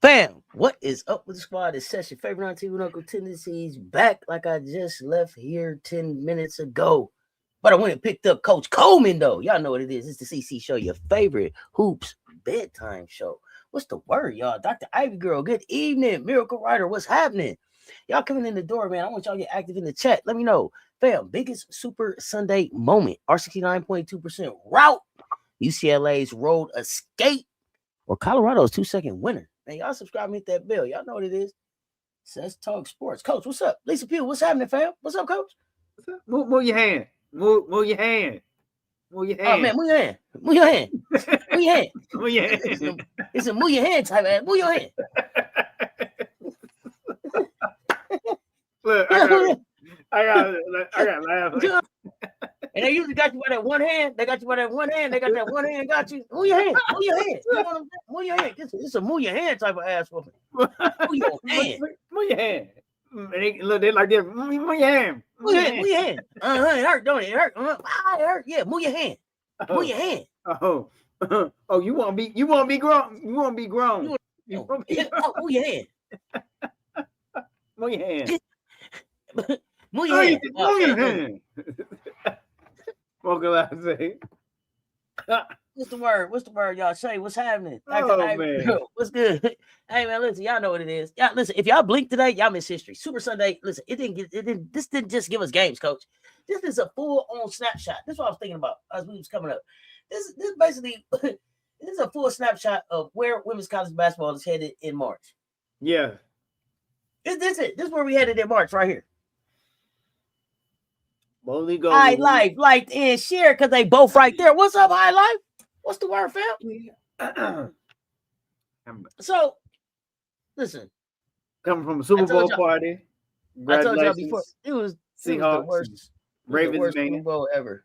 Fam, what is up with the squad? It's Sess, your favorite auntie with Uncle Tendencies, back like I just left here 10 minutes ago. But I went and picked up Coach Coleman, though. Y'all know what it is. It's the CC Show, your favorite hoops bedtime show. What's the word, y'all? Dr. Ivy Girl, good evening. Miracle Rider, what's happening? Y'all coming in the door, man. I want y'all to get active in the chat. Let me know. Fam, biggest Super Sunday moment. Our 69.2% route. UCLA's road escape. Or Colorado's 2-second winner. Man, y'all subscribe and hit that bell. Y'all know what it is. Let's talk sports. Coach, what's up? Lisa Pugh, what's happening, fam? What's up, Coach? What's up? Move your hand. Move your hand. Move your hand. Oh, man, move your hand. Move your hand. Move your hand. Move your hand. It's a move your hand type of ass. Move your hand. Look, I got laugh. And they usually got you by that one hand. They got you by that one hand. They got that one hand. Got you. Move your hand. Move your hand. You know what I'm saying? Move your hand. It's a move your hand type of ass whooping. Move your hand. Move your hand. And they like this. Move your hand. Move your hand. Move your hand. It hurt, don't it? It hurt. It hurt. Yeah. Move your hand. Move your hand. Oh, you want to be grown. You want to be grown. Move your hand. Move your hand. Move your hand. Move your hand. Welcome, I say. What's the word? What's the word, y'all? Say what's happening? Oh, man. What's good? Hey, man, listen, y'all know what it is. Y'all listen, if y'all blink today, y'all miss history. Super Sunday, listen, this didn't just give us games, Coach. This is a full-on snapshot. This is what I was thinking about as we was coming up. This basically this is a full snapshot of where women's college basketball is headed in March. Yeah. This is where we headed in March, right here. Boldly go. High Life, like and share, because they both right there. What's up, High Life? What's the word, fam? So, listen. Coming from a Super Bowl party. I told y'all before, it was Seahawks, the worst, Ravens, worst Super Bowl ever.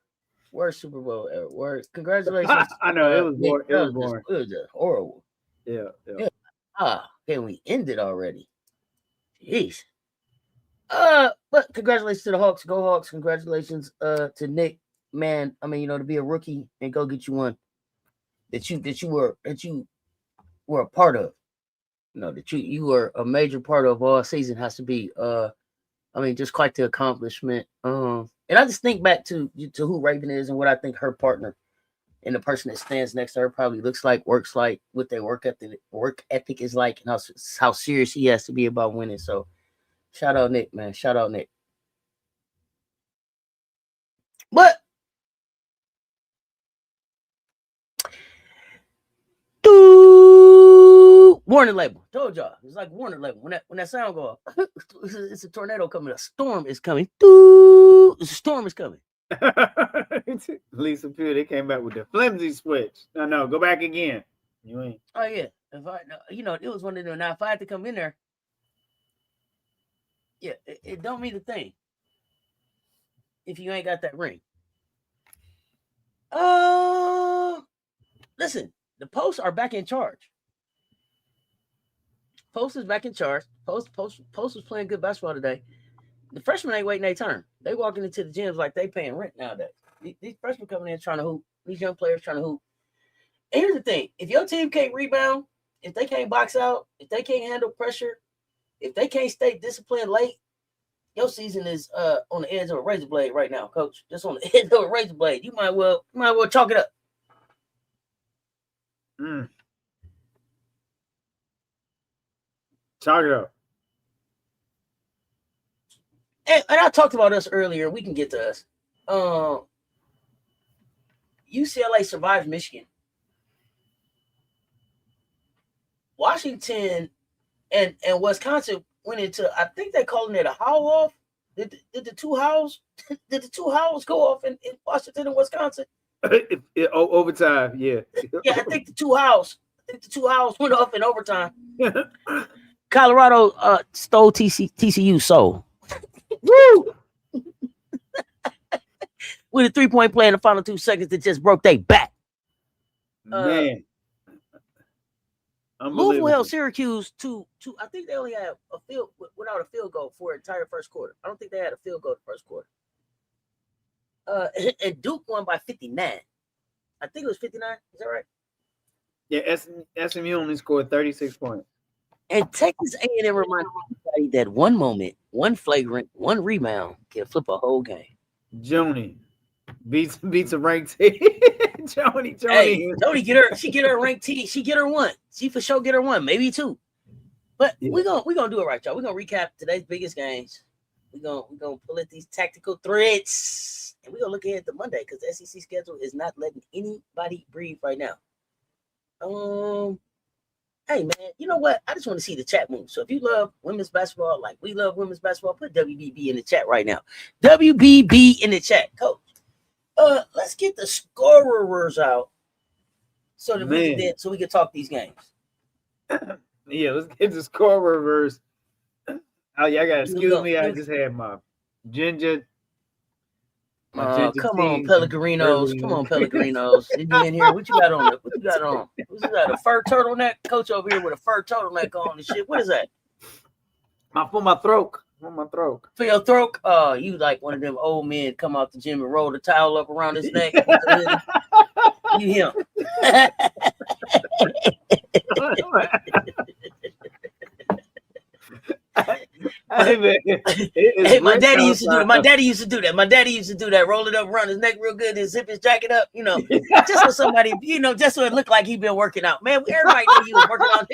Worst Super Bowl ever. Worst. Congratulations. I know, it was boring. It was boring. It was just horrible. Yeah. Can we end it already? Jeez. But congratulations to the Hawks. Go Hawks. Congratulations to Nick. Man, I mean, to be a rookie and go get you one that you were a part of. That you were a major part of all season has to be just quite the accomplishment. And I just think back to who Raven is and what I think her partner and the person that stands next to her probably looks like, works like, what their work ethic is like, and how serious he has to be about winning. So shout out Nick, man. Shout out Nick. But warning label. Told y'all. It's like warning label. When that sound go off, it's a tornado coming. A storm is coming. A storm is coming. Lisa Pugh, they came back with the flimsy switch. No, go back again. You ain't. Oh yeah. If it was one of them. Now, if I had to come in there, yeah, it don't mean a thing if you ain't got that ring. Listen, the Posts are back in charge. Post is back in charge. Post was playing good basketball today. The freshmen ain't waiting their turn. They walking into the gyms like they paying rent nowadays. These freshmen coming in trying to hoop. These young players trying to hoop. And here's the thing. If your team can't rebound, if they can't box out, if they can't handle pressure, if they can't stay disciplined late, your season is on the edge of a razor blade right now, Coach. Just on the edge of a razor blade. You might well chalk it up. Chalk it up. And I talked about us earlier. We can get to us. UCLA survived Michigan. Washington and Wisconsin went into, I think they're calling it a Howell off. Did the two Howells go off in Washington and Wisconsin? Overtime, yeah. Yeah, I think the two Howells went off in overtime. Colorado stole TCU soul. Woo! With a 3-point play in the final 2 seconds that just broke their back. Man. Louisville held Syracuse to I think they only had without a field goal for an entire first quarter. I don't think they had a field goal the first quarter. And Duke won by 59. I think it was 59. Is that right? Yeah, SMU only scored 36 points. And Texas A&M reminded everybody that one moment, one flagrant, one rebound can flip a whole game. Joni beats a ranked team. Joni. Hey, Joni get her ranked team. She get her one. She for sure get her one, maybe two. But we're gonna do it right, y'all. We're gonna recap today's biggest games. We're gonna pull at these tactical threads, and we're gonna look ahead to Monday because the SEC schedule is not letting anybody breathe right now. Hey man, you know what? I just want to see the chat move. So if you love women's basketball like we love women's basketball, put WBB in the chat right now. WBB in the chat, Coach. Let's get the scorers out so that we can talk these games. Yeah, let's get the scorers. Oh yeah, I got excuse me. I just had my ginger. Come on, Pellegrinos. Come on, Pellegrinos. You in here? What you got on? What you got on? What's that? A fur turtleneck? Coach over here with a fur turtleneck on and shit. What is that? For my throat. For my throat. For your throat? You like one of them old men come out the gym and roll the towel up around his neck. You him. Hey, my daddy used to do that. My daddy used to do that. Roll it up around his neck real good and zip his jacket up, just so somebody, just so it looked like he been working out. Man, everybody knew you was working out.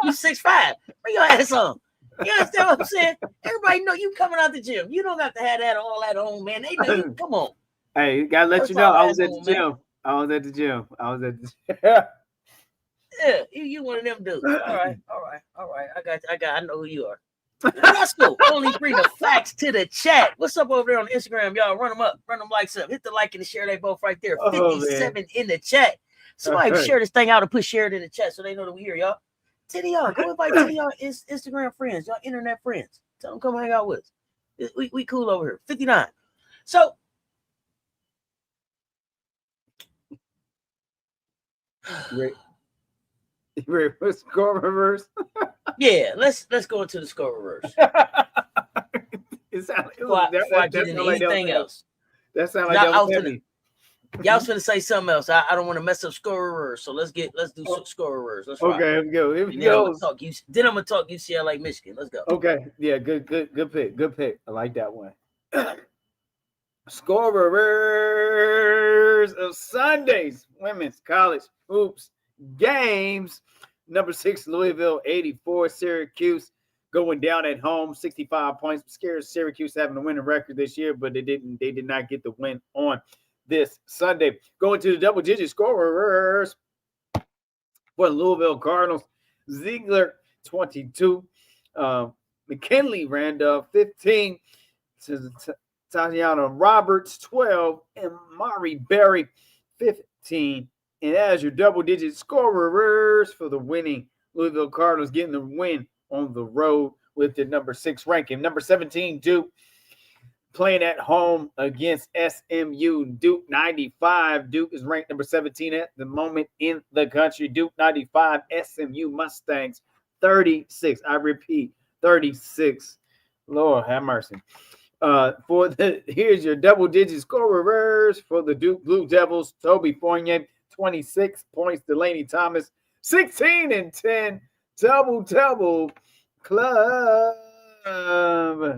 You 6'5". Bring your ass on. You understand what I'm saying? Everybody know you coming out the gym. You don't have to have that all at home, man. They know you. Come on. Hey, gotta let you know I was at the gym. I was at the gym. Yeah, you one of them dudes. All right. I know who you are. Let's go. Only bring the facts to the chat. What's up over there on Instagram, y'all? Run them up. Run them likes up. Hit the like and the share. They both right there. 57 in the chat. Somebody share this thing out and put share it in the chat so they know that we here, y'all. Tell y'all. Go invite y'all Instagram friends, y'all internet friends. Tell them come hang out with us. We cool over here. 59. So you ready for score reverse? Yeah, let's go into the score reverse. Before I get into anything else. That sounds like that was heavy. Y'all was finna say something else. I don't want to mess up score reverse. So let's do score reverse. Let's rock. Okay, here we go. Then I'm gonna talk UCLA, Michigan. Let's go. Okay, yeah, good pick. I like that one. Score reverse of Sunday's women's college hoops games. Number 6, Louisville, 84. Syracuse going down at home, 65 points. Scared Syracuse having a winning record this year, but they did not get the win on this Sunday. Going to the double-digit scorers for the Louisville Cardinals. Ziegler, 22. McKinley Randolph, 15. Tatiana Roberts, 12. And Mari Berry, 15. And as your double-digit scorers for the winning Louisville Cardinals, getting the win on the road with the number 6 ranking. Number 17, Duke, playing at home against SMU. Duke 95. Duke is ranked number 17 at the moment in the country. Duke 95. SMU Mustangs 36. I repeat, 36. Lord have mercy. Here's your double-digit scorers for the Duke Blue Devils. Toby Fournier, 26 points. Delaney Thomas, 16 and 10. Double club.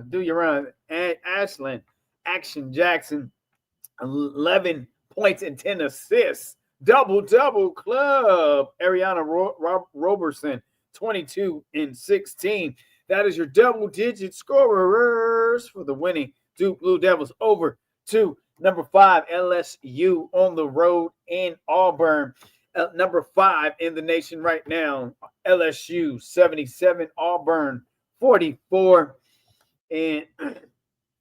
Do your run. And Ashland Action Jackson, 11 points and 10 assists. Double club. Ariana Roberson, 22-16. That is your double-digit scorers for the winning Duke Blue Devils over to number 5, LSU on the road in Auburn. Number 5 in the nation right now, LSU 77, Auburn 44. And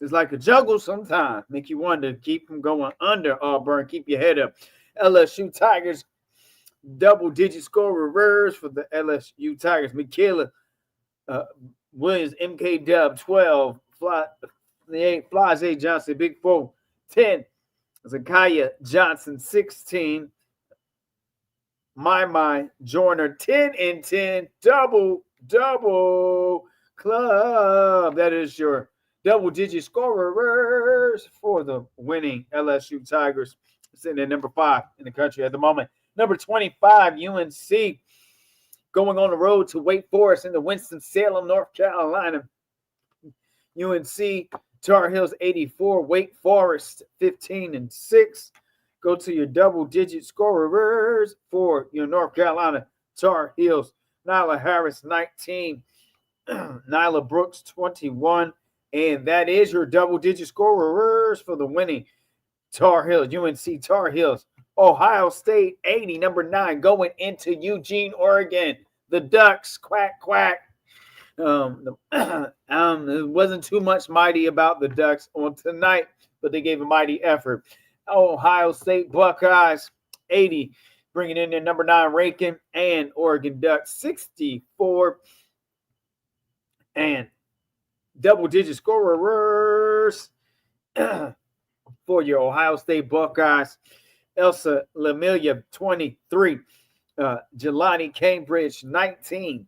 it's like a juggle sometimes. Make you wonder, keep from going under Auburn. Keep your head up. LSU Tigers, double-digit scorers for the LSU Tigers. Michaela Williams, MK Dub 12, Jade Johnson, Big 4, 10. Zakaya Johnson 16. My Joyner 10-10, double club. That is your double-digit scorers for the winning LSU Tigers, sitting at number 5 in the country at the moment. Number 25, UNC, going on the road to Wake Forest in the Winston-Salem, North Carolina. UNC Tar Heels 84, Wake Forest 15-6. Go to your double-digit scorers for your North Carolina Tar Heels. Nyla Harris 19, Nyla Brooks 21, and that is your double-digit scorers for the winning Tar Heels, UNC Tar Heels. Ohio State 80, number 9, going into Eugene, Oregon. The Ducks, quack, quack. It wasn't too much mighty about the Ducks on tonight, but they gave a mighty effort. Ohio State Buckeyes 80, bringing in their number 9 ranking, and Oregon Ducks 64. And double-digit scorers for your Ohio State Buckeyes. Elsa Lamilia 23, Jelani Cambridge 19,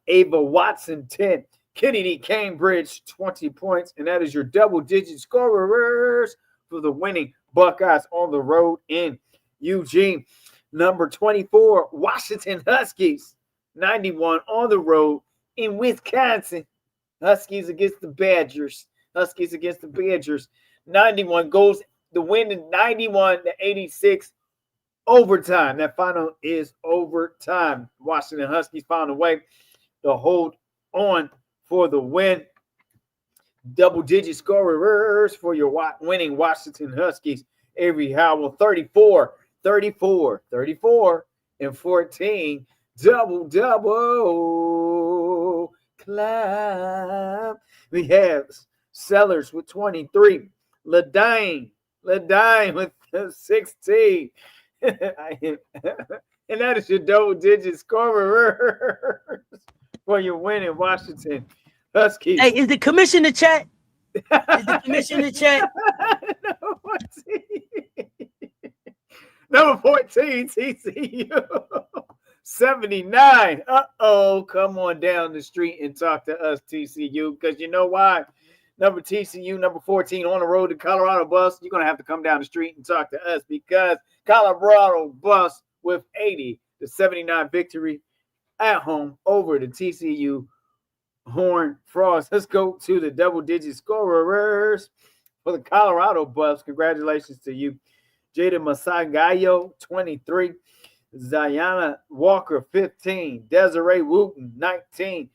Ava Watson 10, Kennedy Cambridge 20 points, and that is your double-digit scorers for the winning Buckeyes on the road in Eugene. Number 24, Washington Huskies 91 on the road in Wisconsin. Huskies against the Badgers. 91 goes the win in 91-86 overtime. That final is overtime. Washington Huskies found a way to hold on for the win. Double-digit scorers for your winning Washington Huskies. Avery Howell 34, and 14. Double clap. We have Sellers with 23. Ladine with 16. And that is your double-digit scorer for your winning Washington Huskies. Hey, is the commission in the chat? Number 14, TCU 79. Come on down the street and talk to us, TCU, because you know why? Number 14 on the road to Colorado bus. You're going to have to come down the street and talk to us, because Colorado bus with 80-79 victory at home over the TCU Horned Frogs. Let's go to the double-digit scorers for the Colorado Buffs. Congratulations to you. Jade Masogayo, 23. Ziana Walker, 15. Desiree Wooten, 19.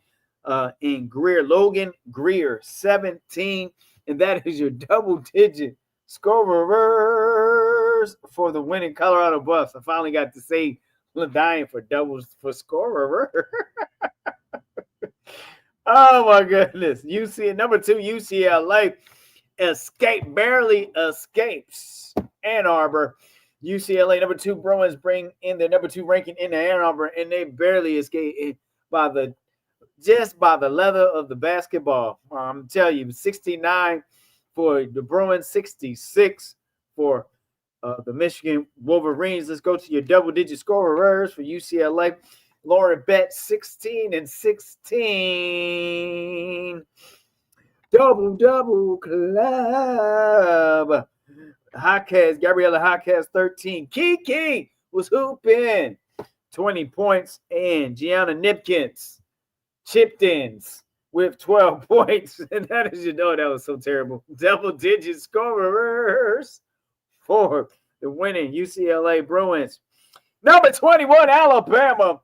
And Logan Greer, 17. And that is your double-digit scorers for the winning Colorado Buffs. I finally got to say Ladine for doubles for scorer. Oh, my goodness. Number 2, UCLA barely escapes Ann Arbor. UCLA, number 2, Bruins bring in their number 2 ranking in Ann Arbor, and they barely escape by the leather of the basketball. I'm telling you, 69 for the Bruins, 66 for the Michigan Wolverines. Let's go to your double-digit scorers for UCLA. Lauren Bett, 16-16. Double club. Gabriella Jaquez, 13. Kiki was hooping, 20 points. And Gianna Nipkins chipped ins with 12 points. And that is, that was so terrible. Double-digit scorers for the winning UCLA Bruins. Number 21, Alabama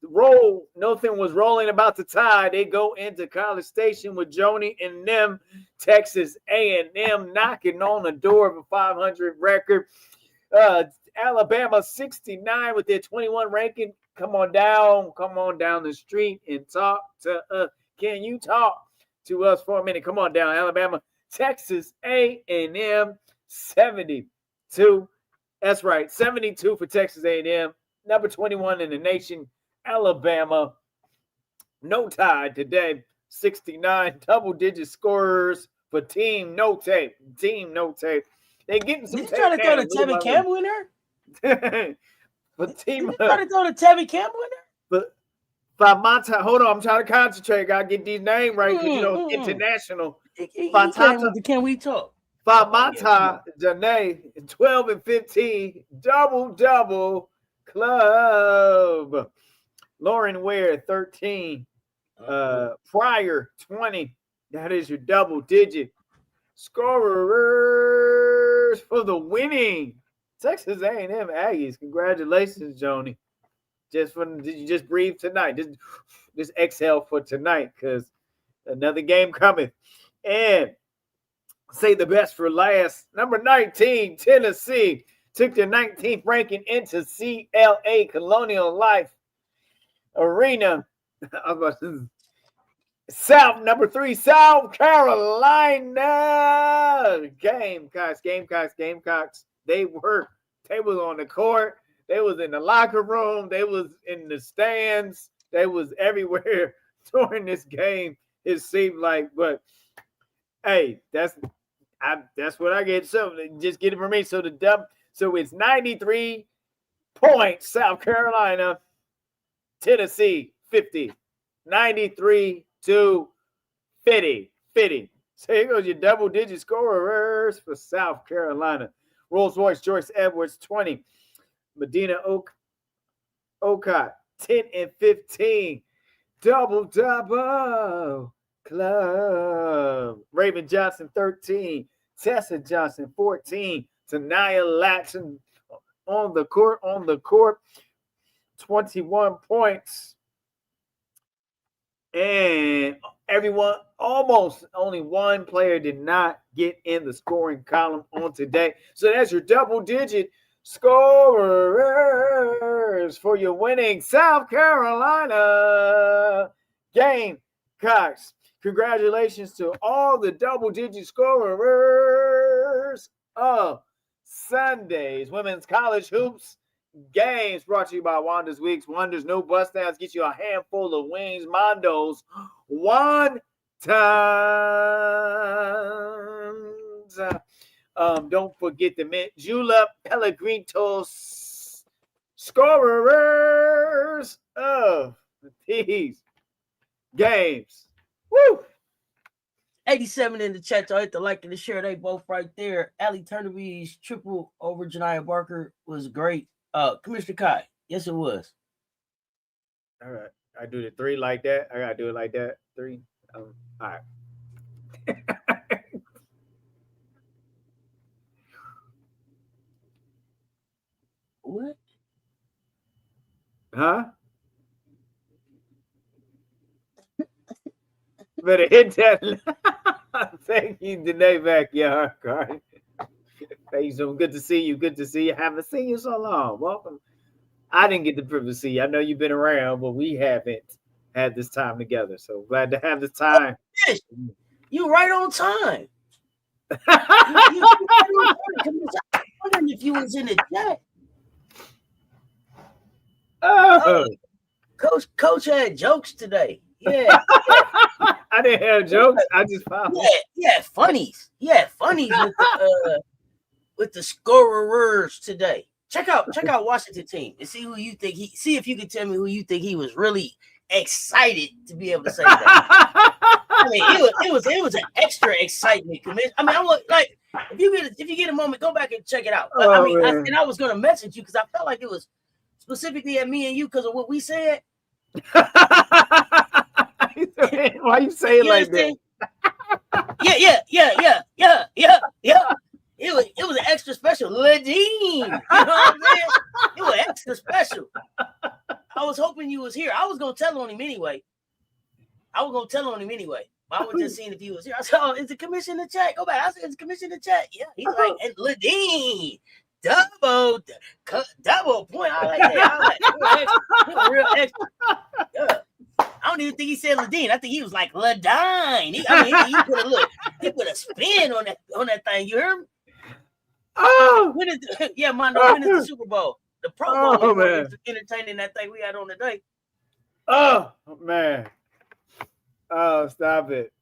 Nothing was rolling about the Tide. They go into College Station with Joni and them. Texas A&M knocking on the door of a 500 record. Alabama 69 with their 21 ranking. Come on down the street and talk to us. Can you talk to us for a minute? Come on down, Alabama. Texas A&M 72. That's right, 72 for Texas A&M. Number 21 in the nation, Alabama. No Tide today. 69 double-digit scorers for Team No Tape. Team No Tape. They getting some. Did you try to throw the Tevin Campbell in there? But Team. Did you try to throw the Tevin Campbell in there? But my time. Hold on, I'm trying to concentrate. Gotta get these names right because international. Can we talk? Famata Janae 12 and 15 double club. Lauren Ware 13. Pryor 20. That is your double digit scorers for the winning Texas A&M Aggies. Congratulations, Joni. Did you just breathe tonight? Just exhale for tonight because another game coming. And say the best for last. Number 19, Tennessee took their 19th ranking into CLA Colonial Life Arena. Number 3, South Carolina. Gamecocks. They was on the court. They was in the locker room. They was in the stands. They was everywhere during this game. It seemed like, but hey, that's what I get. So just get it from me. So it's 93 points, South Carolina, Tennessee 50, 93 to 50. So here goes your double-digit scorers for South Carolina. Rolls Royce, Joyce Edwards 20, Madina Okot 10 and 15, double club. Raven Johnson 13, Tessa Johnson 14, Tanaya Latson on the court, 21 points. And everyone, almost only one player did not get in the scoring column on today. So that's your double-digit scorers for your winning South Carolina Gamecocks. Congratulations to all the double-digit scorers of Sunday's Women's College Hoops games, brought to you by Wanda's Weeks. Wonders, no bust downs, get you a handful of wings. Mondo's one times. Don't forget the mint Julep Pellegrinos scorers of these games. Woo! 87 in the chat. So I hit the like and the share. They both right there. Ali Turnerby's triple over Janiyah Barker was great. Commissioner Kai, yes, it was. All right. I do the 3 like that. I got to do it like that. 3. All right. What? Huh? Better hit that. Thank you, Danae Backyard. Hey, so good to see you. Haven't seen you so long. Welcome. I didn't get the privilege to see you. I know you've been around, but we haven't had this time together. So glad to have this time. You right on time. you right on time. I was wondering if you was in the chat. Coach had jokes today. Yeah. I didn't have jokes. I just found funnies. Yeah, funnies with the scorers today. Check out Washington team and see who you think see if you can tell me who you think he was really excited to be able to say that. I mean, it was an extra excitement. I mean, I was like, if you get a moment, go back and check it out. I was gonna message you because I felt like it was specifically at me and you because of what we said. Why you say it like that? Yeah. It was extra special. Ladine. You know what I'm saying? It was extra special. I was hoping you was here. I was gonna tell on him anyway. But I was just seeing if he was here. I said, "Oh, is the commission in chat? Go back." I said, "Is the commission in chat?" Yeah, he's like, "And Ladine, double point." I like that. He was real extra. Yeah. I don't even think he said Ladine. I think he was like Ladine. He put a spin on that thing. You heard me? Oh, Mondo, when is the Super Bowl? The Pro Bowl was entertaining that thing we had on the day. Oh man. Oh, stop it.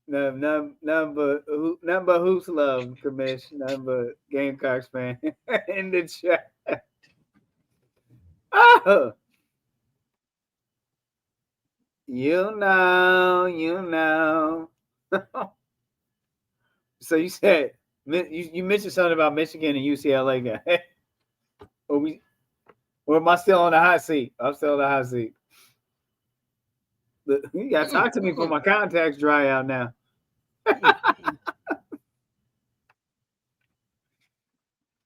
None but who's love, Commish. None but Gamecocks fan in the chat. Oh. You know. So you said you mentioned something about Michigan and UCLA guy. Or am I still on the hot seat? I'm still on the hot seat. You gotta talk to me before my contacts dry out now.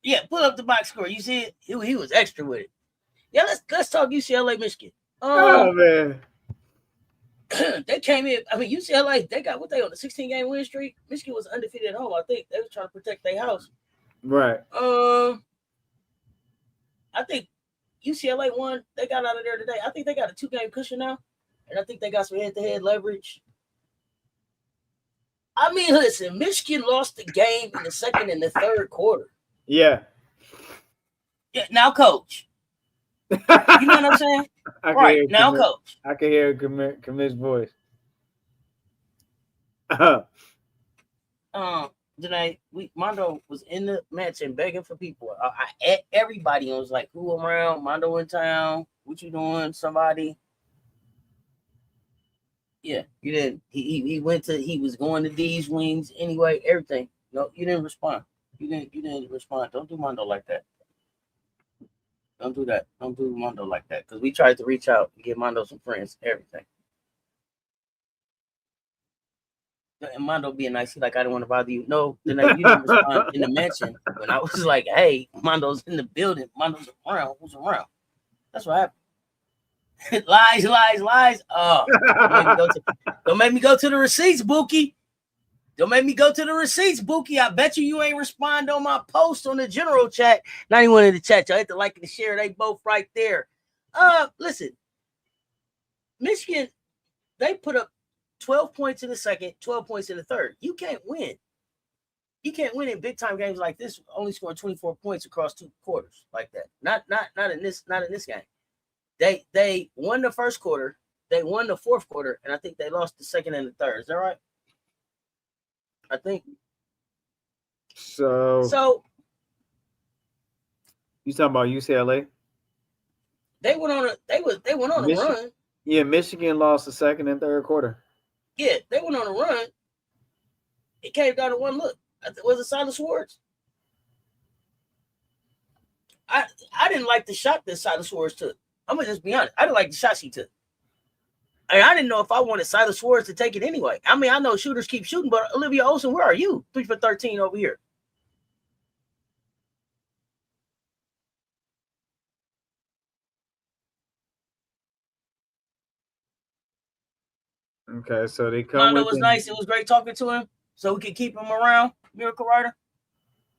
Yeah, pull up the box score. You see it? He was extra with it. Yeah, let's talk UCLA, Michigan. Oh man. They came in. I mean, UCLA, they got what they on the 16-game win streak. Michigan was undefeated at home. I think they were trying to protect their house. Right. I think UCLA won. They got out of there today. I think they got a 2-game cushion now, and I think they got some head-to-head leverage. I mean, listen, Michigan lost the game in the second and the third quarter. Yeah. Yeah. Now, coach. You know what I'm saying? Right now, coach. I can hear Commish's voice. Mondo was in the match and begging for people. Everybody was like, "Who around? Mondo in town? What you doing? Somebody?" Yeah, you didn't. He was going to these wings anyway. Everything. No, you didn't respond. You didn't respond. Don't do Mondo like that. Don't do that. Don't do Mondo like that. Because we tried to reach out and give Mondo some friends, everything. And Mondo being nice, he's like, I didn't want to bother you. No, then you didn't respond in the mention when I was like, hey, Mondo's in the building. Mondo's around. Who's around? That's what happened. Lies. Oh, don't make me go to the receipts, Bookie. Don't make me go to the receipts, Bookie. I bet you ain't respond on my post on the general chat. Not anyone in the chat. Y'all hit the like and the share. They both right there. Listen. Michigan, they put up 12 points in the second, 12 points in the third. You can't win. You can't win in big time games like this, only scoring 24 points across 2 quarters like that. Not in this game. They won the first quarter, they won the fourth quarter, and I think they lost the second and the third. Is that right? I think. So you talking about UCLA? They went on a run. Yeah, Michigan lost the second and third quarter. Yeah, they went on a run. It came down to one look. Was it Silas Swartz? I didn't like the shot that Silas Swartz took. I'm gonna just be honest. I didn't like the shot she took. I didn't know if I wanted Silas Swartz to take it anyway. I mean, I know shooters keep shooting, but Olivia Olsen, where are you? 3 for 13 over here. Okay, so they come. Mondo was nice. It was great talking to him, so we can keep him around. Miracle Rider.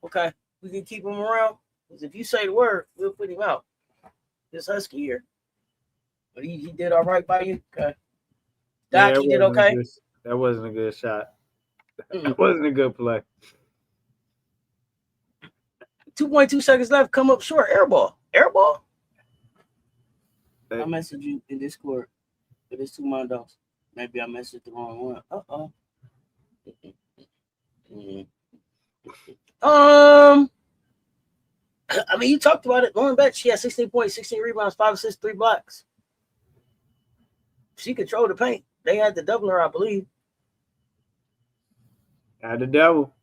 Okay, we can keep him around because if you say the word, we'll put him out. This Husky here, but he did all right by you. Okay, Doc, he did okay. That wasn't a good shot. That wasn't a good play. 2.2 seconds left. Come up short. Airball. I messaged you in Discord. But it's 2 Mondos. Maybe I messaged the wrong one. I mean, you talked about it. Lauren Betts, she had 16 points, 16 rebounds, 5 assists, 3 blocks. She controlled the paint. They had to double her, I believe. Had to double.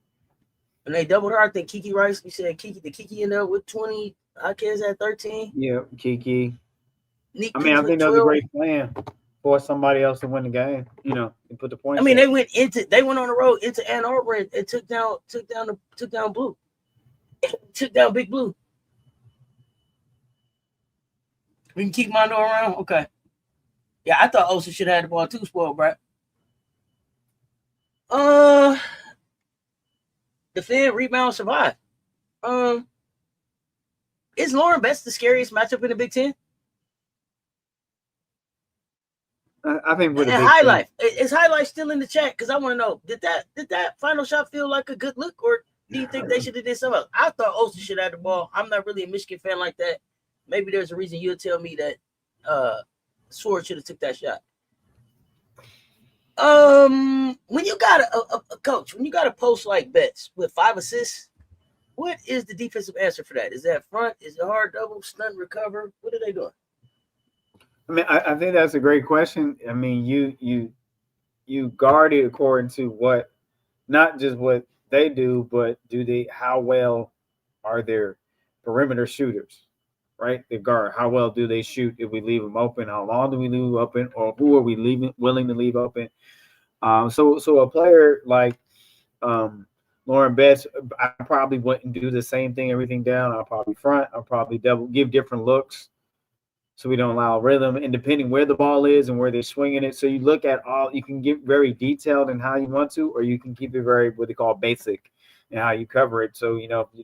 And they doubled her. I think Kiki Rice, you said Kiki ended up with 20. Akez at 13. Yeah, Kiki. Nick I mean, I think that was a great plan for somebody else to win the game, and put the points. I mean, they went on the road into Ann Arbor and took down Blue. Took down Big Blue. We can keep Mondo around? Okay. Yeah, I thought Osa should have had the ball too, spoiled, bro. Defend, rebound, survive. Is Lauren Betts the scariest matchup in the Big Ten? I think with the Big highlight is highlight still in the chat because I want to know did that final shot feel like a good look or do you think they should have did something else? I thought Osa should have the ball. I'm not really a Michigan fan like that. Maybe there's a reason you'll tell me that Sword should have took that shot. When you got a coach, when you got a post like Betts with 5 assists, what is the defensive answer for that? Is that front? Is it hard double, stunt, recover? What are they doing? I mean, I think that's a great question. I mean, you guard it according to what, not just what they do, but how well are their perimeter shooters, right? They guard. How well do they shoot if we leave them open? How long do we leave open, or who are we willing to leave open? So a player like Lauren Betts, I probably wouldn't do the same thing, everything down. I'll probably front. I'll probably give different looks so we don't allow rhythm. And depending where the ball is and where they're swinging it, so you look at you can get very detailed in how you want to, or you can keep it very what they call basic in how you cover it. So,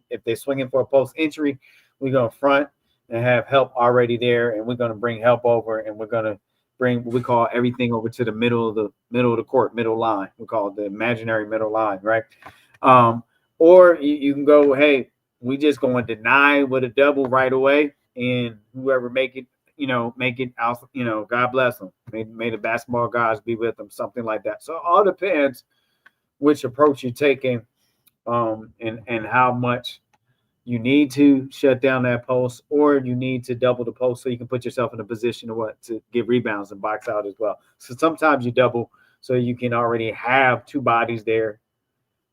if they're swinging for a post entry, we're going to front and have help already there, and we're going to bring help over, and we're going to bring what we call everything over to the middle of the court, middle line. We call it the imaginary middle line, right? Or you can go, hey, we just going to deny with a double right away, and whoever make it out, God bless them. May the basketball guys be with them, something like that. So it all depends which approach you're taking, and how much you need to shut down that post, or you need to double the post so you can put yourself in a position to get rebounds and box out as well. So sometimes you double so you can already have 2 bodies there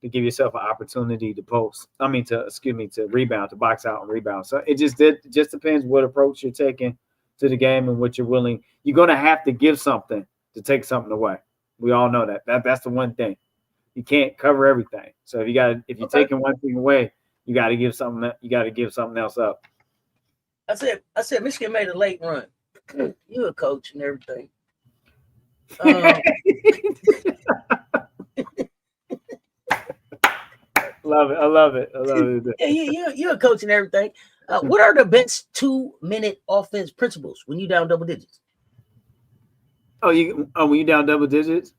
to give yourself an opportunity to rebound, to box out and rebound. So it just depends what approach you're taking to the game and what you're willing. You're going to have to give something to take something away. We all know that. That's the one thing. You can't cover everything. So if you're taking one thing away, you got to give something. You got to give something else up. I said Michigan made a late run. You a coach and everything. Love it. I love it. Yeah, you're a coach and everything. What are the best 2-minute offense principles when you down double digits? When you down double digits?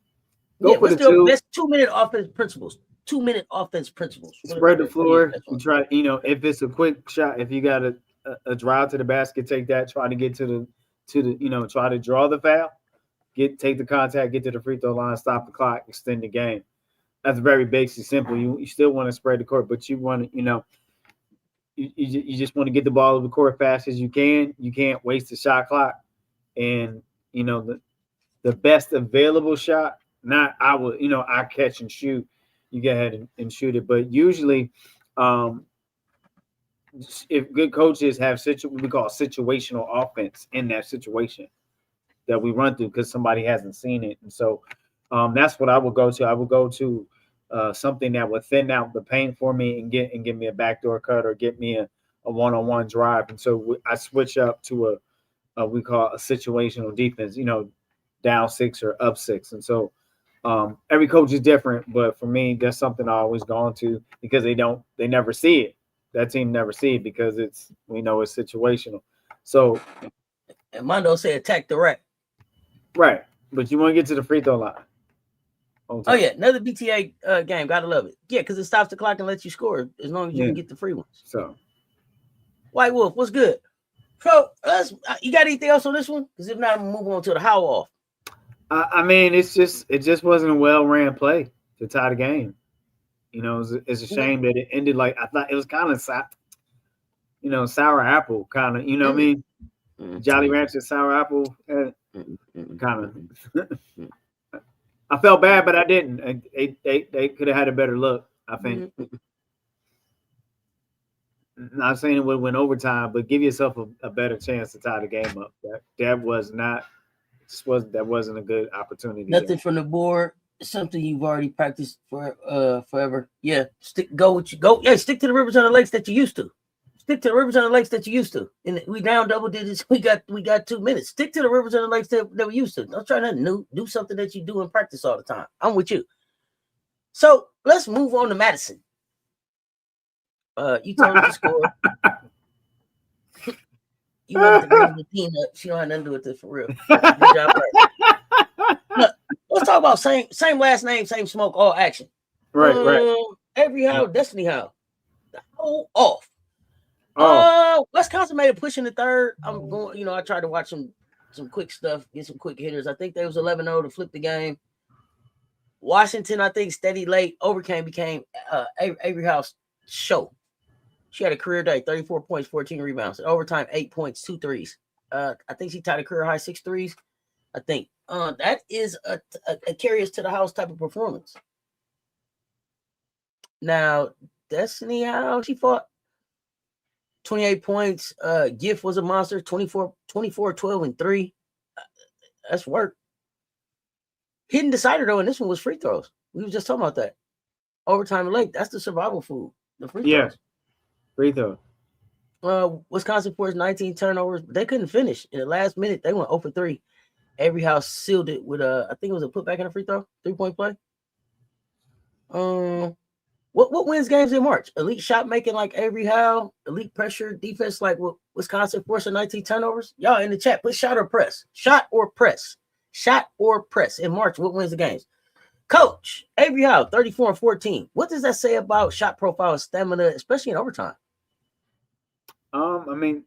What's the best 2-minute offense principles? 2-minute offense principles. Spread the floor. You try, if it's a quick shot, if you got a drive to the basket, take that. Try to get to the try to draw the foul. Take the contact, get to the free throw line, stop the clock, extend the game. That's very basic, simple. You still want to spread the court, but you want to, you just want to get the ball over the court fast as you can. You can't waste the shot clock. And, the best available shot, I catch and shoot. You go ahead and shoot it. But usually, if good coaches have what we call situational offense in that situation that we run through because somebody hasn't seen it. And so that's what I would go to. I would go to something that would thin out the paint for me and give me a backdoor cut or get me a one-on-one drive. And so I switch up to we call a situational defense, down 6 or up 6. And so every coach is different, but for me, that's something I always go on to because they never see it. That team never see it because it's situational. So, and Mondo say attack the rack. Right, but you want to get to the free throw line. Oh yeah, another BTA game. Gotta love it. Yeah, because it stops the clock and lets you score as long as you can get the free ones. So, White Wolf, what's good? So, you got anything else on this one? Because if not, I'm gonna move on to the Howell off. I mean, it just wasn't a well-ran play to tie the game. It's a shame that it ended like I thought. It was kind of sour apple kind of. You know what I mean? Jolly Rancher sour apple kind of. I felt bad, but I didn't. They could have had a better look, I think. Not saying it would have went overtime, but give yourself a better chance to tie the game up. That wasn't a good opportunity. Nothing from the board. Something you've already practiced for forever. Yeah, stick to the rivers and the lakes that you used to. Stick to the rivers and the lakes that you used to. And we down double digits. We got 2 minutes. Stick to the rivers and the lakes that we used to. Don't try nothing new. Do something that you do in practice all the time. I'm with you. So let's move on to Madison. You told us to score. You wanted to bring the peanut. She don't have nothing to do with this for real. Good job. Look, let's talk about same last name, same smoke, all action. Right. Avery Howell, Destiny Howell. Hold off. Wisconsin made a push in the third. I'm going, I tried to watch some quick stuff, get some quick hitters. I think they was 11-0 to flip the game. Washington, I think, steady late. Became Avery Howell's show. She had a career day, 34 points, 14 rebounds. In overtime, 8 points, 2 threes. I think she tied a career high 6 threes. I think that is a carry us to the house type of performance. Now, Destiny Howell, she fought 28 points. Gift was a monster, 24, 12, and 3. That's work. Hidden decider, though, and this one was free throws. We were just talking about that. Overtime late. That's the survival food. The free throws. Yeah. Free throw. Wisconsin forced 19 turnovers, but they couldn't finish. In the last minute, they went 0 for 3. Avery Howell sealed it with I think it was a putback and a free throw, 3-point play. What wins games in March? Elite shot making like Avery Howell, elite pressure defense like what Wisconsin forcing 19 turnovers. Y'all in the chat, put shot or press. Shot or press. Shot or press. In March, what wins the games? Coach, Avery Howell, 34 and 14. What does that say about shot profile and stamina, especially in overtime? I mean,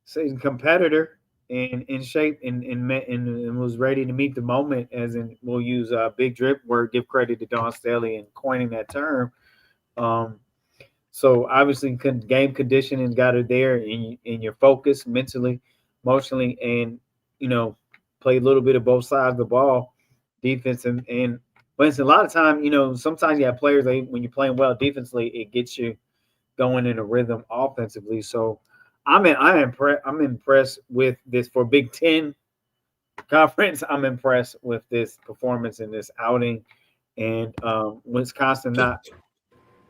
say competitor and in shape and was ready to meet the moment, as in we'll use big drip word, give credit to Dawn Staley in coining that term. So obviously game conditioning got her there in your focus mentally, emotionally, and play a little bit of both sides of the ball, defense and but it's a lot of time, sometimes you have players when you're playing well defensively, it gets you going in a rhythm offensively. So I'm impressed with this for Big Ten conference. I'm impressed with this performance in this outing, and Wisconsin not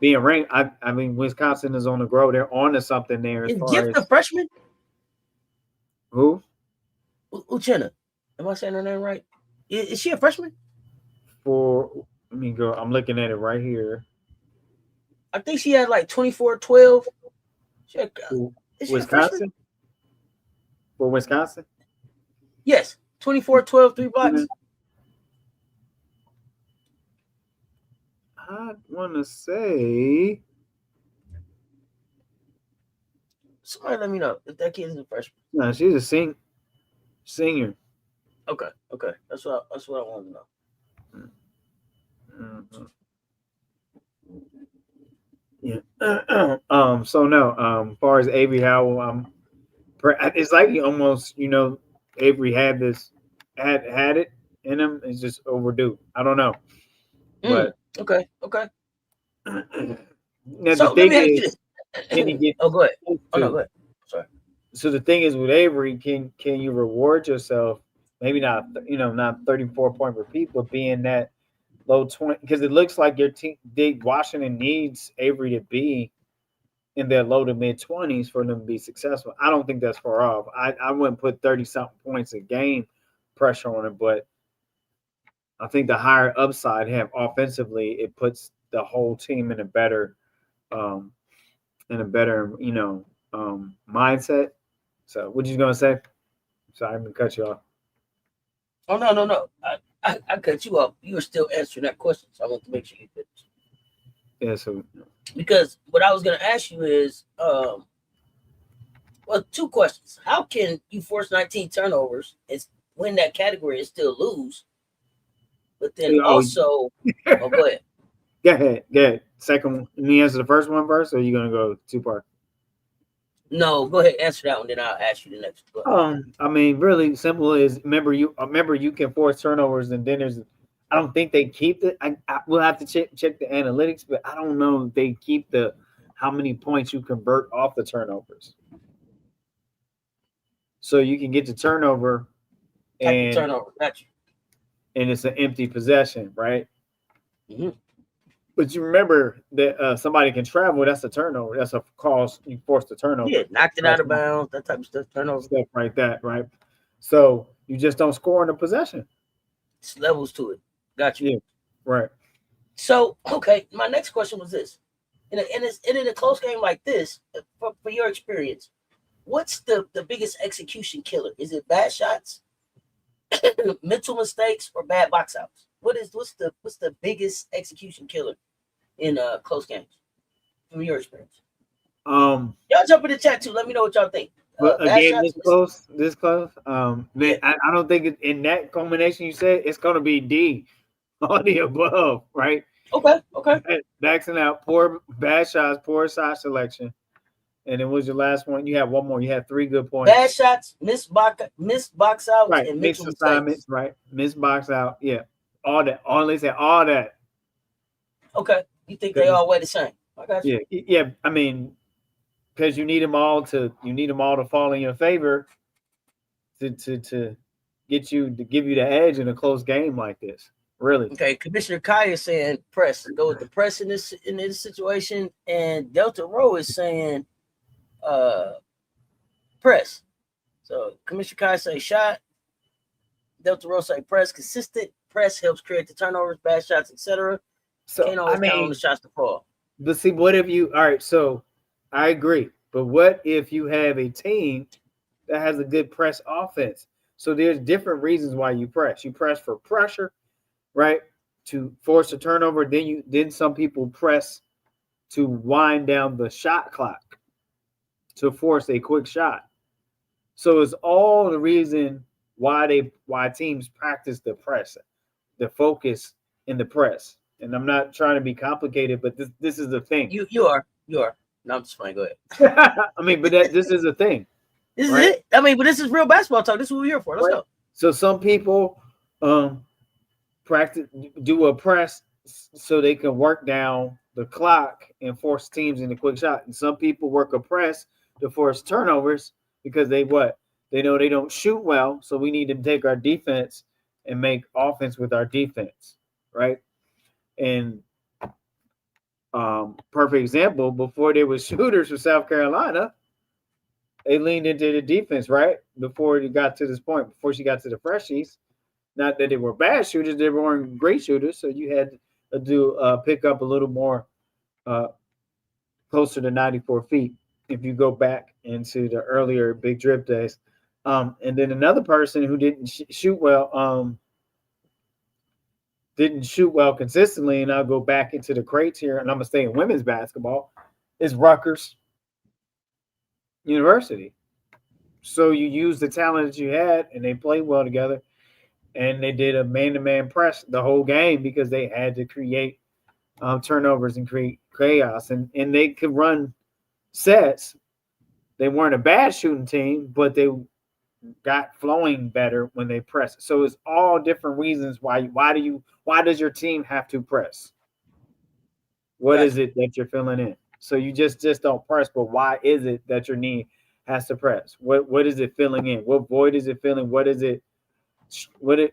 being ranked. I mean, Wisconsin is on the grow. They're on to something there. As far Gift as a freshman? Who? Uchenna. Am I saying her name right? Is she a freshman? Let me go. I'm looking at it right here. I think she had like 24, 12. Wisconsin? For Wisconsin? Yes. 24, 12, 3 blocks. I want to say. Somebody let me know if that kid is a freshman. No, she's a senior. Okay. That's what I want to know. Mm-hmm. Yeah. So no. As far as Avery Howell, it's like almost Avery had it in him. It's just overdue. I don't know. But okay. Now so the thing is, can you get? Oh, go ahead. Oh no, go ahead. Sorry. So the thing is with Avery, can you reward yourself? Maybe not 34-point repeat, but being that low 20, because it looks like your team, Washington needs Avery to be in their low to mid 20s for them to be successful. I don't think that's far off. I wouldn't put 30-something points a game pressure on it, but I think the higher upside have offensively, it puts the whole team in a better mindset. So what you gonna say? Sorry, I'm gonna cut you off. Oh no. I cut you off. You were still answering that question, so I want to make sure you finish. Yeah, so because what I was gonna ask you is two questions. How can you force 19 turnovers and win that category and still lose? But then also go ahead. Go ahead. Second one. Me answer the first one first, or are you gonna go two-part? No, go ahead, answer that one, then I'll ask you the next one. I mean, really simple is remember you can force turnovers, and then I don't think they keep it. I will have to check the analytics, but I don't know if they keep how many points you convert off the turnovers. So you can get the turnover Gotcha. And it's an empty possession, right? Mm-hmm. But you remember that somebody can travel. That's a turnover. That's a cause. You force the turnover. Yeah, knocked it out of bounds, that type of stuff, turnover. Stuff like that, right? So you just don't score in the possession. It's levels to it. Got you. Yeah, right. So, okay, my next question was this. In a close game like this, for your experience, what's the biggest execution killer? Is it bad shots, mental mistakes, or bad box outs? What's the biggest execution killer in close games from your experience? Y'all jump in the chat too. Let me know what y'all think. But a game this close. Man, I don't think in that combination you said it's gonna be D, all the above, right? Okay. Backing out, poor bad shots, poor shot selection, and then was your last one? You had one more. You had 3 good points. Bad shots, missed box outs, right? And missed assignments, right? Missed box out, yeah. All that. They said all that. Okay, you think they all weigh the same? I got you. Yeah. I mean, because you need them all to fall in your favor to get you to give you the edge in a close game like this. Really. Okay, Commissioner Kai is saying press. Go with the press in this situation, and Delta Row is saying press. So Commissioner Kai say shot. Delta Row say press. Consistent press helps create the turnovers, bad shots, etc. So can't always count on the shots to fall. But see, what if you? All right, so I agree. But what if you have a team that has a good press offense? So there's different reasons why you press. You press for pressure, right? To force a turnover. Then some people press to wind down the shot clock to force a quick shot. So it's all the reason why teams practice the press, the focus in the press. And I'm not trying to be complicated, but this is the thing. You are. No, I'm just fine. Go ahead. I mean, but this is a thing. This is it. I mean, but this is real basketball talk. This is what we're here for. Let's go. So some people do a press so they can work down the clock and force teams into quick shot. And some people work a press to force turnovers because they know they don't shoot well. So we need to take our defense and make offense with our defense, right? And perfect example, before there was shooters for South Carolina, they leaned into the defense, right? Before it got to this point, before she got to the freshies. Not that they were bad shooters, they weren't great shooters. So you had to pick up a little more closer to 94 feet if you go back into the earlier big drip days. And then another person who didn't shoot well consistently, and I'll go back into the crates here, and I'm going to stay in women's basketball, is Rutgers University. So you use the talent that you had, and they played well together, and they did a man-to-man press the whole game because they had to create turnovers and create chaos, and they could run sets. They weren't a bad shooting team, but they got flowing better when they press. So it's all different reasons why does your team have to press? What is it that you're filling in? So you just don't press, but why is it that your knee has to press? What is it filling in? What void is it filling? What is it? What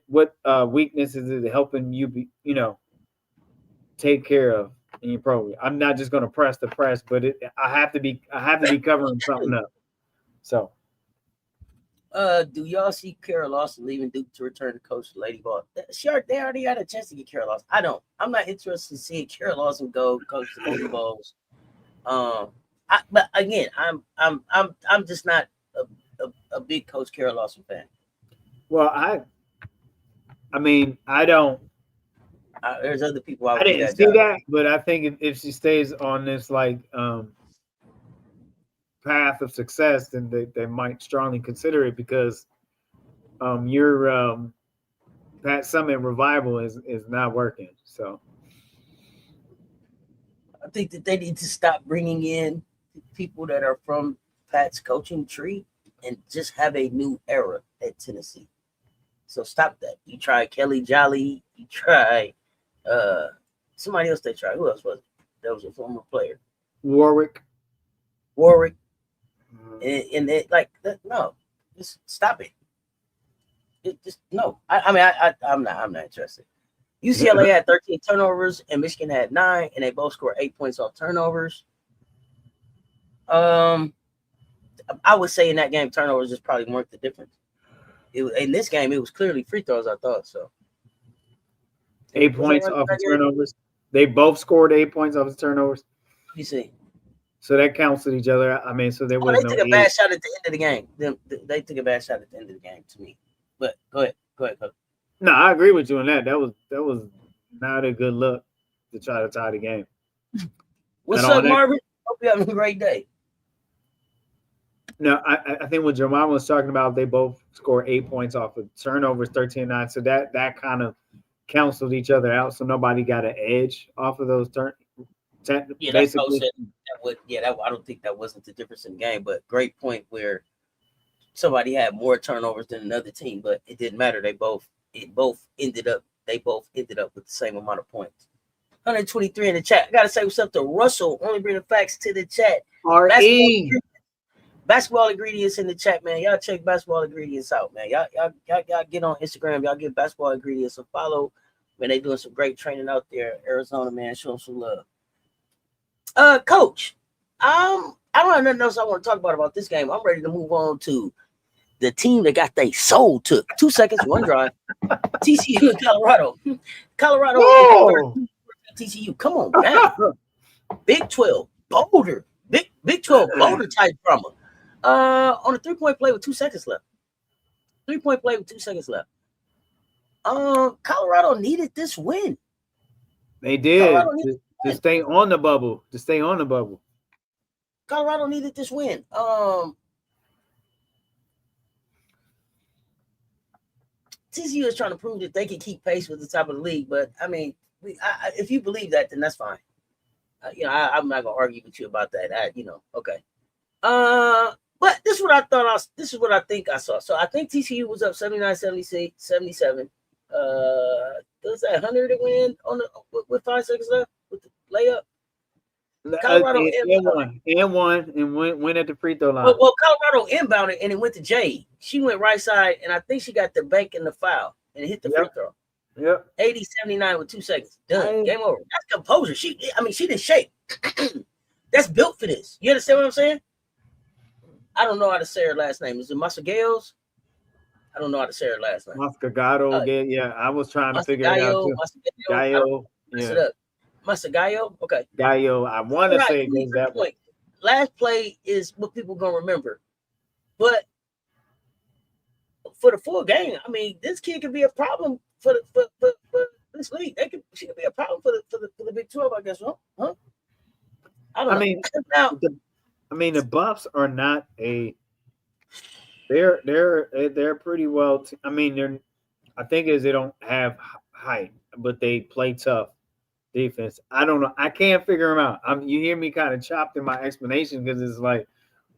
weakness is it helping you take care of in your program? I'm not just going to press the press, but I have to be covering something up. So. Do y'all see Kara Lawson leaving Duke to return to coach Lady Ball? Sure, they already had a chance to get Kara Lawson. I'm not interested in seeing Kara Lawson go coach the Lady Balls. But again, I'm just not a big Coach Kara Lawson fan. Well, I mean, I don't. There's other people. I didn't see that, but I think if she stays on this path of success, then they might strongly consider it because your Pat Summit revival is not working. So I think that they need to stop bringing in people that are from Pat's coaching tree and just have a new era at Tennessee. So stop that. You try Kelly Jolly. You try somebody else they tried. Who else was it? That was a former player. Warwick. And it no, just stop it. Just no. I'm not interested. UCLA had 13 turnovers and Michigan had 9, and they both scored 8 points off turnovers. I would say in that game, turnovers just probably weren't the difference. In this game, it was clearly free throws, I thought. So 8 points off of turnovers. They both scored 8 points off of turnovers. You see. So that counseled each other. I mean, so there was they took a bad shot at the end of the game. They took a bad shot at the end of the game to me. But go ahead. No, I agree with you on that. That was not a good look to try to tie the game. What's up, Marvin? Hope you're having a great day. No, I think what Jeremiah was talking about, they both scored 8 points off of turnovers, 13-9. So that kind of canceled each other out. So nobody got an edge off of those Yeah, that's what I said. I don't think that wasn't the difference in the game, but great point where somebody had more turnovers than another team, but it didn't matter. They both ended up with the same amount of points. 123 in the chat. I gotta say what's up to Russell. Only bring the facts to the chat. Basketball ingredients in the chat, man. Y'all check basketball ingredients out, man. Y'all get on Instagram. Y'all give basketball ingredients a follow. Man, they doing some great training out there, Arizona, man. Show them some love. Coach, I don't have nothing else I want to talk about this game. I'm ready to move on to the team that got their soul took. 2 seconds, one drive. TCU and Colorado. Colorado. TCU. Come on, man. Big 12, Boulder. Big 12, Boulder type drama. On a 3-point play with 2 seconds left. 3-point play with 2 seconds left. Colorado needed this win. They did to stay on the bubble. Colorado needed this win. TCU is trying to prove that they can keep pace with the top of the league, but I mean, if you believe that, then that's fine. I'm not gonna argue with you about that. Okay. But this is what I thought. This is what I think I saw. So I think TCU was up 79-77. Does that 100 to win with 5 seconds left with the layup? Colorado went at the free throw line. Well, Colorado inbounded and it went to Jade. She went right side, and I think she got the bank in the foul and hit the free throw. Yep. 80-79 with 2 seconds. Done. Game over. That's composure. She didn't shake. That's built for this. You understand what I'm saying? I don't know how to say her last name. Is it Masogayo? I don't know how to say her last name. Masogayo again. Yeah, I was trying to figure it out too. Masogayo. Masogayo. Okay. Gayo. I want to say it that way. Last play is what people gonna remember, but for the full game, I mean, this kid could be a problem for this league. She could be a problem for the Big 12, I guess. Huh? I don't know. The Buffs are not a. They're pretty well. I think they don't have height, but they play tough defense. I don't know. I can't figure them out. You hear me kind of chopped in my explanation because it's like,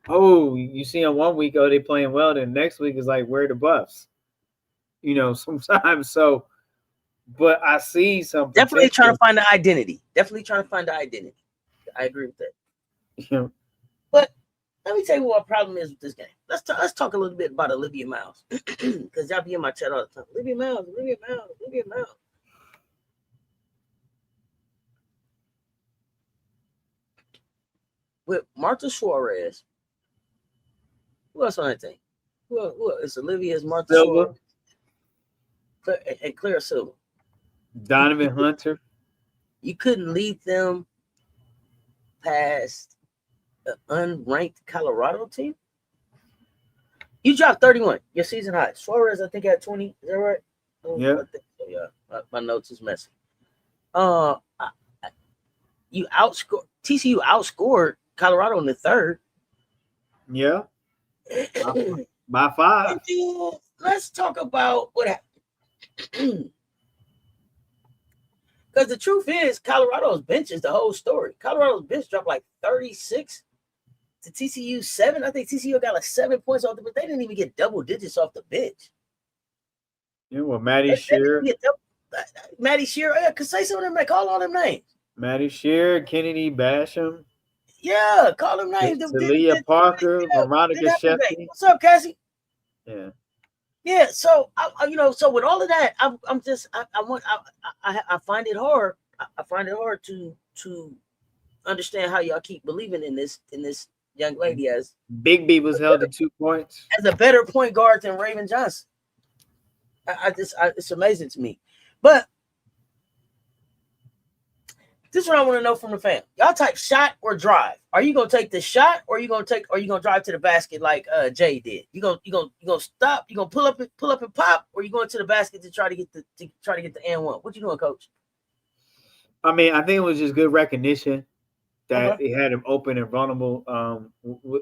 oh, you see them 1 week, oh, they playing well. Then next week is like, where are the Buffs? Sometimes. So, but I see some definitely trying to find the identity. I agree with that. Yeah. But let me tell you what our problem is with this game. Let's talk a little bit about Olivia Miles because y'all be in my chat all the time. Olivia Miles. With Martha Suarez, who else on that team? Who it's Olivia's Martha Silva. Suarez and Claire Silva. Donovan Hunter. You couldn't lead them past an unranked Colorado team. You dropped 31. Your season high. Suarez, I think, had 20. Is that right? Yeah. I think so, yeah. My notes is messy. TCU outscored Colorado in the third. Yeah. By 5. Let's talk about what happened. Because the truth is, Colorado's bench is the whole story. Colorado's bench dropped like 36 to TCU 7. I think TCU got like 7 points off but they didn't even get double digits off the bench. Yeah, well, Maddie Shearer. Maddie Shearer, could say some of them, like call all them names. Maddie Shearer, Kennedy Basham. Yeah, call them names. Talia Parker, Veronica Sheffield. What's up, Cassie? Yeah. Yeah, so so with all of that, I find it hard. I find it hard to understand how y'all keep believing in this young lady as Big B was held to 2 points. as a better point guard than Raven Johnson. It's amazing to me. But this is what I want to know from the fan. Y'all type shot or drive. Are you gonna take the shot or are you gonna drive to the basket like Jay did? You gonna stop, you gonna pull up and pop, or you going to the basket to try to get the and one? What you doing, coach? I mean, I think it was just good recognition that it had him open and vulnerable.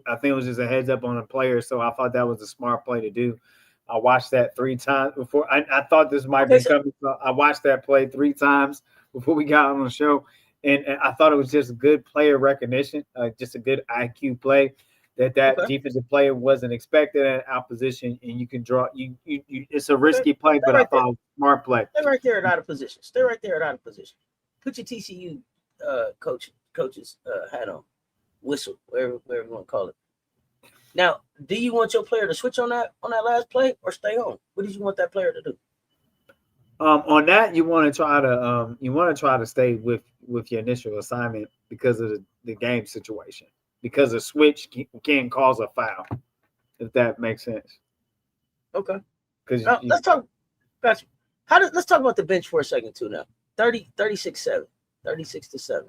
I think it was just a heads up on the player, so I thought that was a smart play to do. I watched that 3 times before. I thought this might be coming. So I watched that play 3 times before we got on the show, and I thought it was just good player recognition, just a good IQ play that defensive player wasn't expected at opposition, and you can draw. You it's a risky play, but I thought it was a smart play. Stay right there at out of position. Stay right there at out of position. Put your TCU coach's hat on, whistle, whatever you want to call it. Now, do you want your player to switch on that last play or stay home? What did you want that player to do? On that, you want to try to stay with your initial assignment because of the game situation. Because a switch can cause a foul, if that makes sense. Okay. Because let's talk. Got you. Let's talk about the bench for a second too. Now, 36-7, 36-7.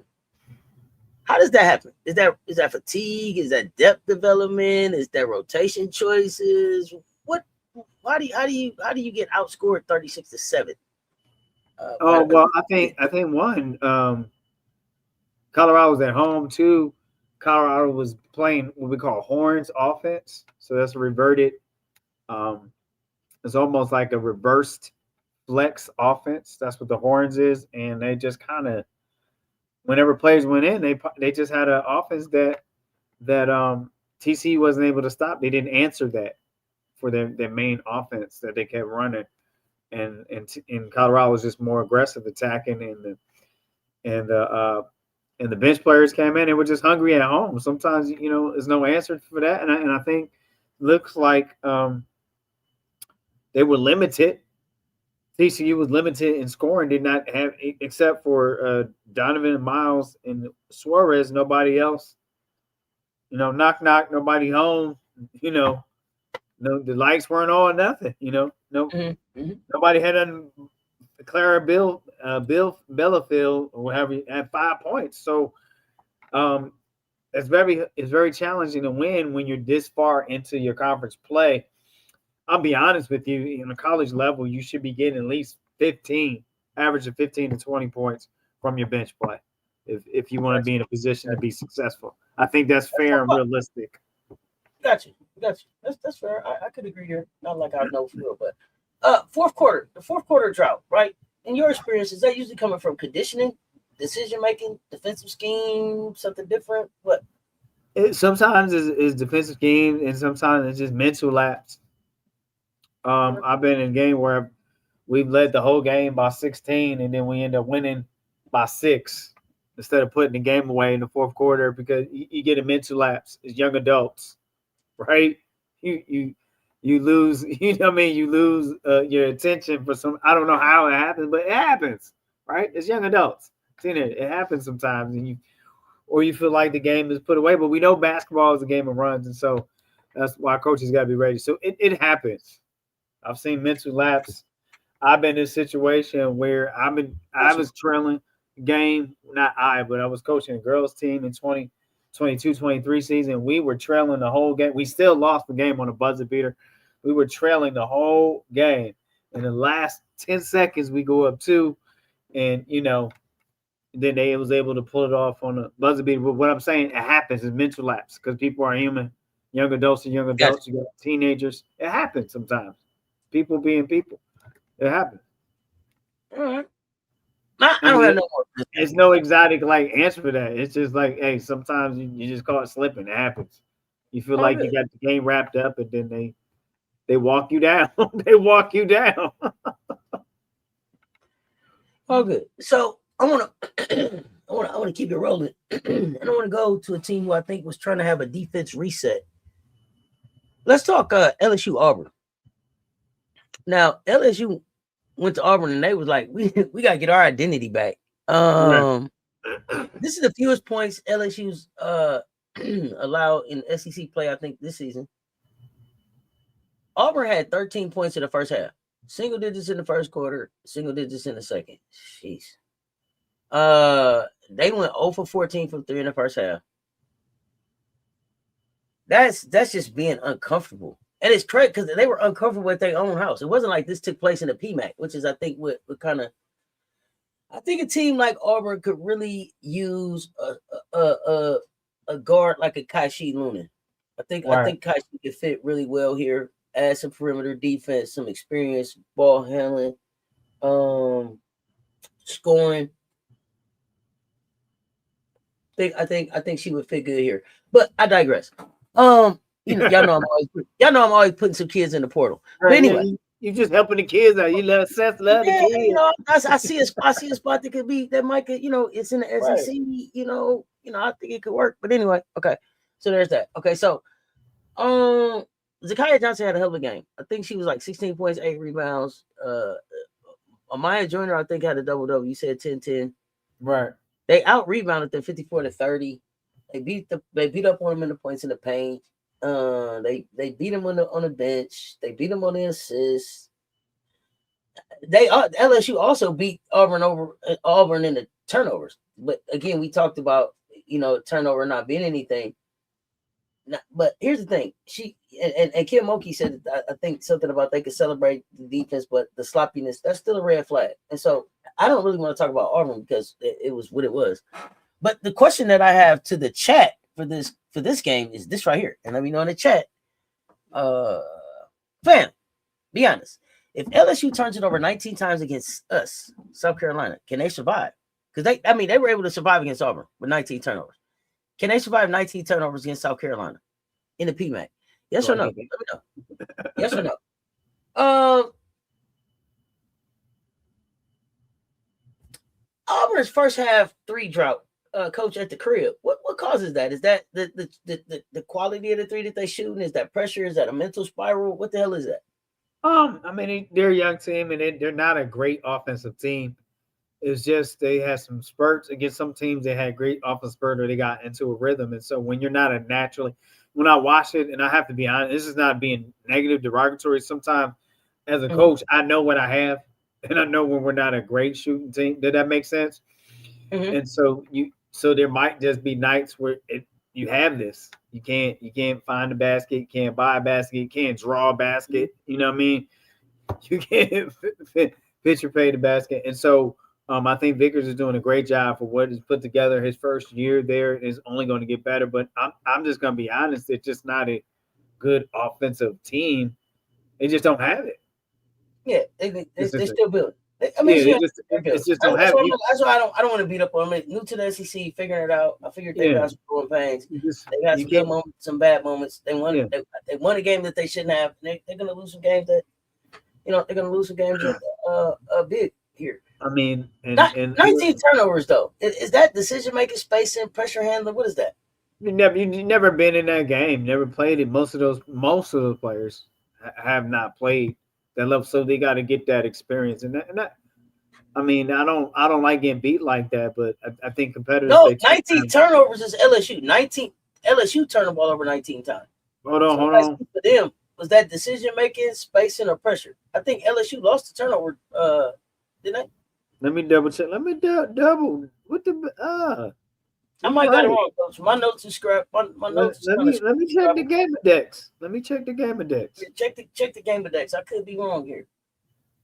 How does that happen? Is that fatigue? Is that depth development? Is that rotation choices? How do you get outscored 36-7? Well, I think one, Colorado was at home. 2, Colorado was playing what we call horns offense. So that's a reverted. It's almost like a reversed flex offense. That's what the horns is, and they just kind of. Whenever players went in, they just had an offense that TCU wasn't able to stop. They didn't answer that for their main offense that they kept running, and Colorado was just more aggressive attacking, and the bench players came in and were just hungry at home. Sometimes there's no answer for that, and I think looks like they were limited. TCU was limited in scoring, did not have, except for Donovan, Miles, and Suarez, nobody else. Knock, knock, nobody home. No, the lights weren't on, nothing. Nobody had Clara Bill Bellafield or whatever at 5 points. So it's very challenging to win when you're this far into your conference play. I'll be honest with you, in a college level, you should be getting at least 15, average of 15 to 20 points from your bench play if you want to be in a position to be successful. I think that's fair and realistic. Got you. That's fair. I could agree here. Not like I know feel, but the fourth quarter drought, right? In your experience, is that usually coming from conditioning, decision making, defensive scheme, something different? What? Sometimes it's defensive scheme, and sometimes it's just mental lapse. I've been in a game where we've led the whole game by 16, and then we end up winning by 6 instead of putting the game away in the fourth quarter because you get a mental lapse as young adults, right? You lose, you lose your attention for some. I don't know how it happens, but it happens, right? As young adults, it happens sometimes, and you feel like the game is put away. But we know basketball is a game of runs, and so that's why coaches got to be ready. So it happens. I've seen mental lapse. I've been in a situation where I was trailing game, but I was coaching a girls team in 2022-23 season. We were trailing the whole game. We still lost the game on a buzzer beater. We were trailing the whole game. In the last 10 seconds, we go up 2, and then they was able to pull it off on a buzzer beater. But what I'm saying, it happens. It's mental lapse because people are human. Young adults are young adults. You got teenagers. It happens sometimes. People being people. It happens. All right. I don't have no more. There's no exotic answer for that. It's just like, hey, sometimes you just call it slipping. It happens. You feel like you got the game wrapped up, and then they walk you down. They walk you down. All good. So I want to keep it rolling. I don't want to go to a team who I think was trying to have a defense reset. Let's talk LSU Auburn. Now LSU went to Auburn and they was like, we gotta get our identity back. This is the fewest points LSU's allowed in SEC play, I think, this season. Auburn had 13 points in the first half, single digits in the first quarter, single digits in the second. Jeez. They went 0 for 14 from 3 in the first half. That's just being uncomfortable. And it's crazy because they were uncomfortable at their own house. It wasn't like this took place in the PMAC, which is, I think, what kind of. I think a team like Auburn could really use a guard like a Kaishi Lunan. I think Kaishi could fit really well here. Add some perimeter defense, some experience, ball handling, scoring. I think she would fit good here. But I digress. Y'all know I'm always putting some kids in the portal. But anyway, you just helping the kids out. You love Seth, love the kids. I see a spot that could be that might could, it's in the SEC. Right. I think it could work. But anyway, okay. So there's that. Okay, so Zakiya Johnson had a hell of a game. I think she was like 16 points, 8 rebounds. Amaya Joyner, I think, had a double-double. You said 10-10. Right. They out-rebounded them 54-30. They beat up on them in the points in the paint. They beat them on the bench. They beat them on the assists. LSU also beat Auburn in the turnovers. But again, we talked about turnover not being anything. But here's the thing: she and Kim Mulkey said, I think something about they could celebrate the defense, but the sloppiness, that's still a red flag. And so I don't really want to talk about Auburn because it was what it was. But the question that I have to the chat for this game is this right here, and let me know in the chat. Fam, be honest. If LSU turns it over 19 times against us, South Carolina, can they survive? Because they were able to survive against Auburn with 19 turnovers. Can they survive 19 turnovers against South Carolina in the PMAC? Yes or no? Let me know. Yes or no? Auburn's first half 3 drought, coach, at the crib. What causes that? Is that the quality of the 3 that they shooting? Is that pressure? Is that a mental spiral? What the hell is that? They're a young team and they're not a great offensive team. It's just they had some spurts against some teams. They had great offensive spurt or they got into a rhythm. And so when you're not when I watch it, and I have to be honest, this is not being negative, derogatory. Sometimes as a coach, I know what I have, and I know when we're not a great shooting team. Did that make sense? Mm-hmm. And so there might just be nights where you have this. You can't find a basket, you can't buy a basket, you can't draw a basket. You know what I mean? You can't fit your pay the basket. And so I think Vickers is doing a great job for what he's put together. His first year there is only going to get better. But I'm just going to be honest. It's just not a good offensive team. They just don't have it. Yeah, they still building. It's just don't have it. That's why I don't want to beat up on them. New to the SEC, figuring it out. I figured they got some growing pains. They got some good moments, some bad moments. They won. Yeah. They won a game that they shouldn't have. They're going to lose some games that, they're going to lose some games that big here. I mean, 19 turnovers though. Is that decision making, spacing, pressure handling? What is that? You never been in that game, never played it. Most of those players have not played that level, so they got to get that experience. And that, I mean, I don't like getting beat like that, but I think competitors. No, 19 turnovers is LSU. 19 LSU turned the ball over 19 times. Hold on. For them, was that decision making, spacing, or pressure? I think LSU lost the turnover. Didn't they? Let me double check. Let me double. What the? I might got it wrong, Coach. My notes are scrapped. My notes. Let me check the game index. Let me check the game index. Check the game index. I could be wrong here.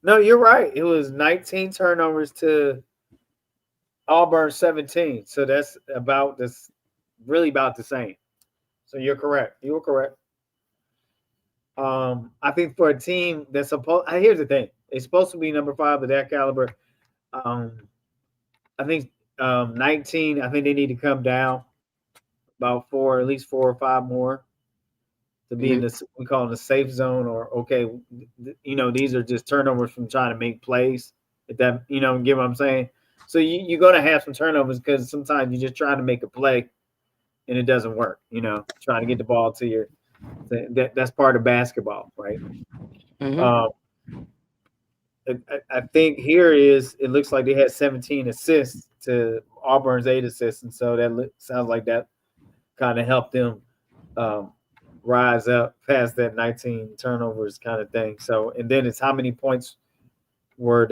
No, you're right. It was 19 turnovers to Auburn 17. So that's really about the same. So you're correct. You were correct. I think for a team that's supposed, here's the thing. It's supposed to be number 5 of that caliber. I think 19. I think they need to come down about at least 4 or 5 more to be in this. We call it the safe zone, or okay, these are just turnovers from trying to make plays. If that, get what I'm saying. So you're gonna have some turnovers because sometimes you're just trying to make a play and it doesn't work. Trying to get the ball to your. That's part of basketball, right? I think here it looks like they had 17 assists to Auburn's 8 assists, and so that sounds like that kind of helped them rise up past that 19 turnovers kind of thing. So, and then it's how many turnovers were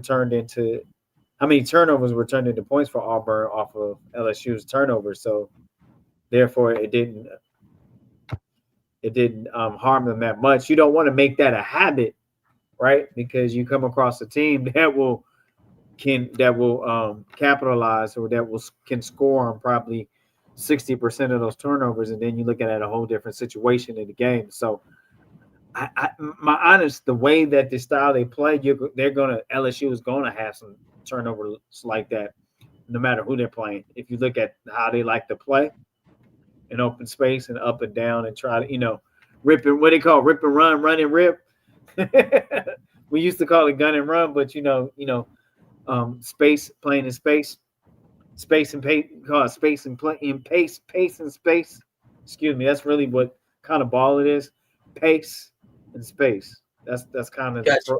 turned into points for Auburn off of LSU's turnovers. So, therefore, it didn't harm them that much. You don't want to make that a habit, right? Because you come across a team that will capitalize or can score on probably 60% of those turnovers, and then you're looking at a whole different situation in the game. So, the way that the style they play, LSU is gonna have some turnovers like that, no matter who they're playing. If you look at how they like to play in open space and up and down and try to, rip and run, run and rip. We used to call it gun and run, but space, playing in space and pace, space and play in pace and space. Excuse me, that's really what kind of ball it is. Pace and space. That's kind of. Gotcha.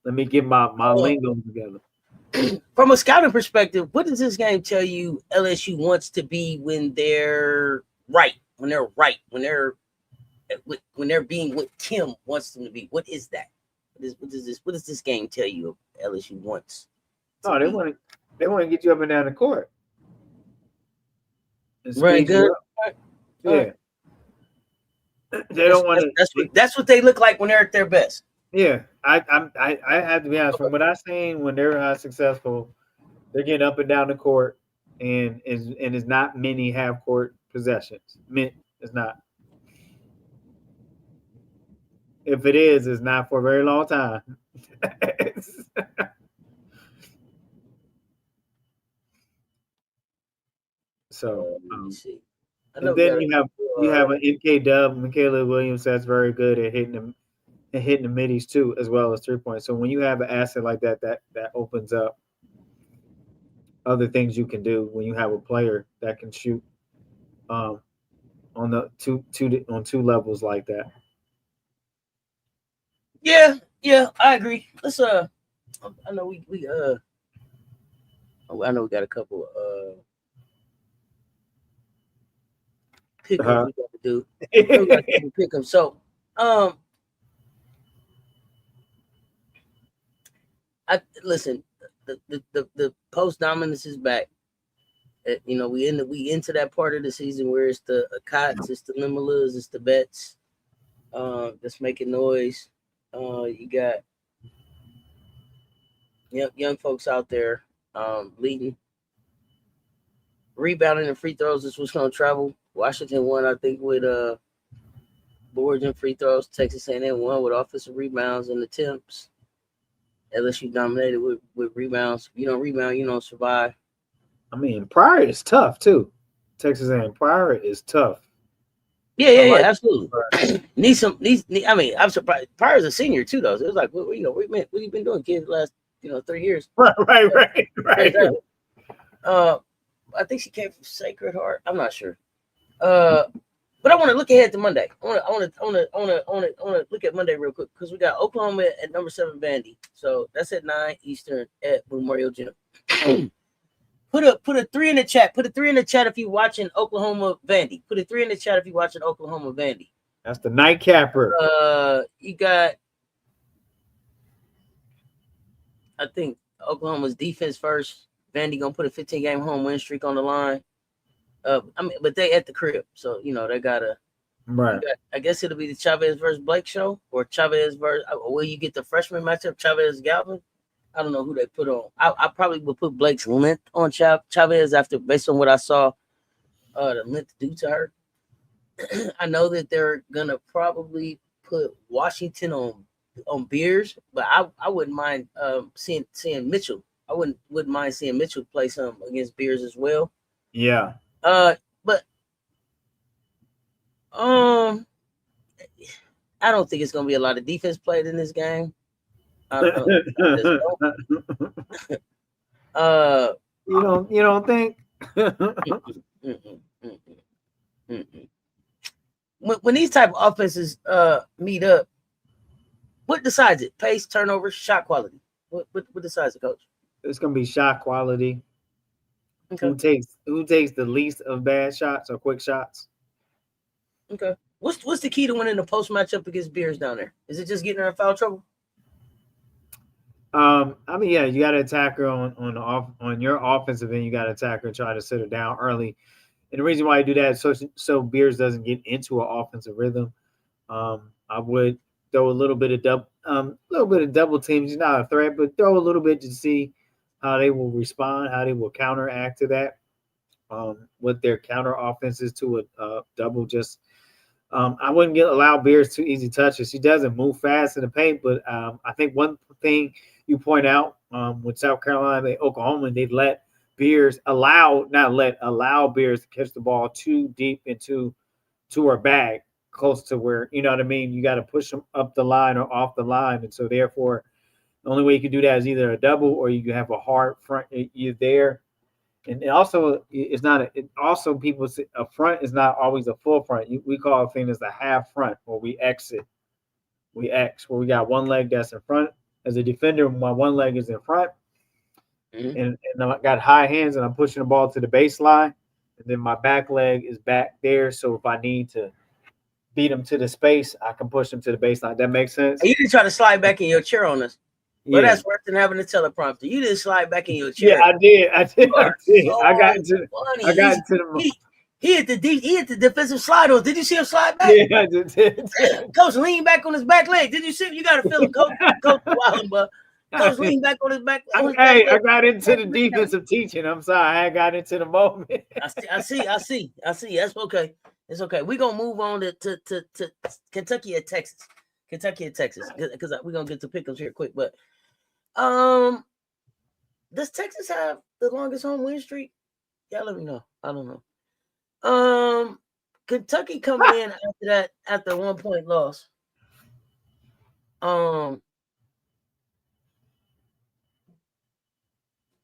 Let me get my lingo together. From a scouting perspective, what does this game tell you LSU wants to be when they're right? When they're being what Kim wants them to be? What is that? What does this game tell you LSU wants? Oh, they want to get you up and down the court. Right, good. Yeah. They don't want to. That's what they look like when they're at their best. Yeah, I have to be honest. From what I've seen, when they're successful, they're getting up and down the court, and it's not many half court possessions. It's not. If it is, it's not for a very long time. So, and then you have an MK Dub, Michaela Williams, that's very good at hitting the middies too, as well as 3 points. So when you have an asset like that opens up other things you can do when you have a player that can shoot on the two levels like that. Yeah, I agree. Let's I know we got a couple pickups we got to do. We got to pick them. So listen, the post dominance is back. We into that part of the season where it's the Okots, it's the Limalas, it's the Bets that's making noise. You got young folks out there leading. Rebounding and free throws is what's going to travel. Washington won, I think, with boards and free throws. Texas A&M won with offensive rebounds and attempts. LSU dominated with rebounds. You don't rebound, you don't survive. I mean, Pryor is tough too. Texas A&M Pryor is tough. Yeah, absolutely. I'm surprised. Pryor's a senior too, though. So it was like, what you been doing, kids, the last 3 years? Right. I think she came from Sacred Heart. I'm not sure. But I want to look ahead to Monday. I want to look at Monday real quick because we got Oklahoma at number 7 Vandy. So that's at 9 Eastern at Memorial Gym. Put a 3 in the chat. Put a 3 in the chat if you're watching Oklahoma Vandy. Put a 3 in the chat if you're watching Oklahoma Vandy. That's the nightcapper. You got, I think Oklahoma's defense first. Vandy gonna put a 15-game home win streak on the line. But they at the crib, so they gotta. Right. I guess it'll be the Chavez versus Blake show, or Chavez versus. Will you get the freshman matchup, Chavez Galvin? I don't know who they put on. I probably would put Blake's length on Chavez based on what I saw. The length do to her. I know that they're gonna probably put Washington on Beers, but I wouldn't mind seeing Mitchell. I wouldn't mind seeing Mitchell play some against Beers as well. Yeah. But I don't think it's gonna be a lot of defense played in this game. You don't think? When these type of offenses meet up, What decides it? Pace, turnover, shot quality. What decides it, Coach? It's gonna be shot quality. Okay. Who takes the least of bad shots or quick shots? Okay. What's the key to winning the post matchup against Bears down there? Is it just getting her in foul trouble? I mean, yeah, you got to attack her on your offensive end. You got to attack her and try to sit her down early. And the reason why I do that is so Beers doesn't get into an offensive rhythm. I would throw a little bit of double teams. She's not a threat, but throw a little bit to see how they will respond, how they will counteract to that. With their counter offenses to a double, I wouldn't allow Beers too easy touches. She doesn't move fast in the paint, but I think one thing you point out with South Carolina and Oklahoma, they let Beers allow Beers to catch the ball too deep into her bag, close to where, you know what I mean? You got to push them up the line or off the line. And so therefore, the only way you can do that is either a double or you can have a hard front. You're there. And also, people say a front is not always a full front. We call a thing as a half front, where we exit. We X, where we got one leg that's in front. As a defender, my one leg is in front. And I got high hands, and I'm pushing the ball to the baseline. And then my back leg is back there. So if I need to beat them to the space, I can push them to the baseline. That makes sense? You didn't try to slide back in your chair on us. Well, that's worse than having a teleprompter. You didn't slide back in your chair. Yeah, I did. So I got into the he hit the defensive slide on. Did you see him slide back? Yeah, I did. Coach leaned back on his back leg. Did you see him? You got to feel him, Coach Wallen, Coach leaned back on his back. I got into the defensive teaching. I'm sorry, I got into the moment. I see. That's okay. It's okay. We're gonna move on to Kentucky and Texas. Because we're gonna get to pickups here quick. But does Texas have the longest home win streak? Yeah, let me know. I don't know. Kentucky coming in after a 1 point loss.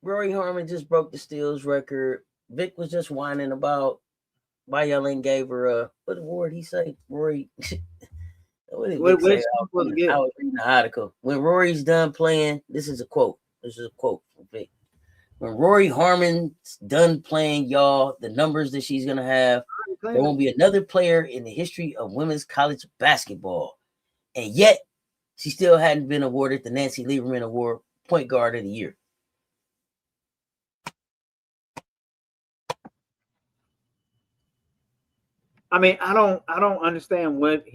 Rory Harmon just broke the steals record. Vic was just whining about why y'all ain't gave her what award he say? Rory. What did Vic say? I was reading the article. When Rory's done playing, this is a quote from Vic. When Rory Harmon's done playing, y'all, the numbers that she's gonna have, there won't be another player in the history of women's college basketball. And yet, she still hadn't been awarded the Nancy Lieberman Award, Point Guard of the Year. I mean, I don't understand what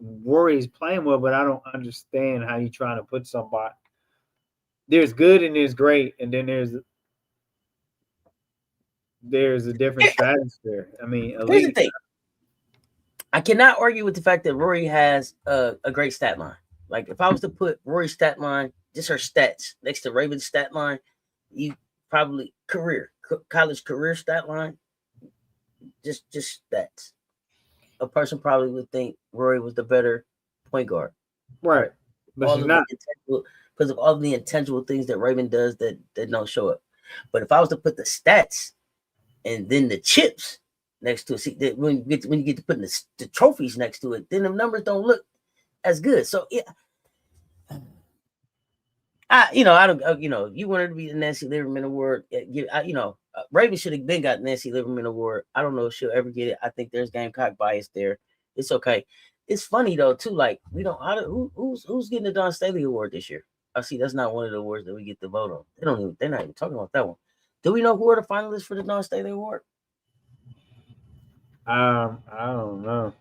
Rory's playing with, but I don't understand how you trying to put somebody. There's good and there's great, and then there's a different stratosphere. I mean, here's the thing. I cannot argue with the fact that Rory has a great stat line. Like, if I was to put Rory's stat line, just her stats, next to Raven's stat line, you probably college career stat line, just stats. A person probably would think Rory was the better point guard. Right. But she's not. Because of all the intangible things that Raven does that don't show up. But if I was to put the stats and then the chips next to it, see, when you get to putting the trophies next to it, then the numbers don't look as good. So, yeah. You want her to be the Nancy Lieberman Award. Raven should have been got Nancy Lieberman Award. I don't know if she'll ever get it. I think there's Gamecock bias there. It's okay. It's funny though too. Like, we don't. Who's getting the Don Staley Award this year? I see that's not one of the awards that we get to vote on. They're not even talking about that one. Do we know who are the finalists for the Don Staley Award? I don't know.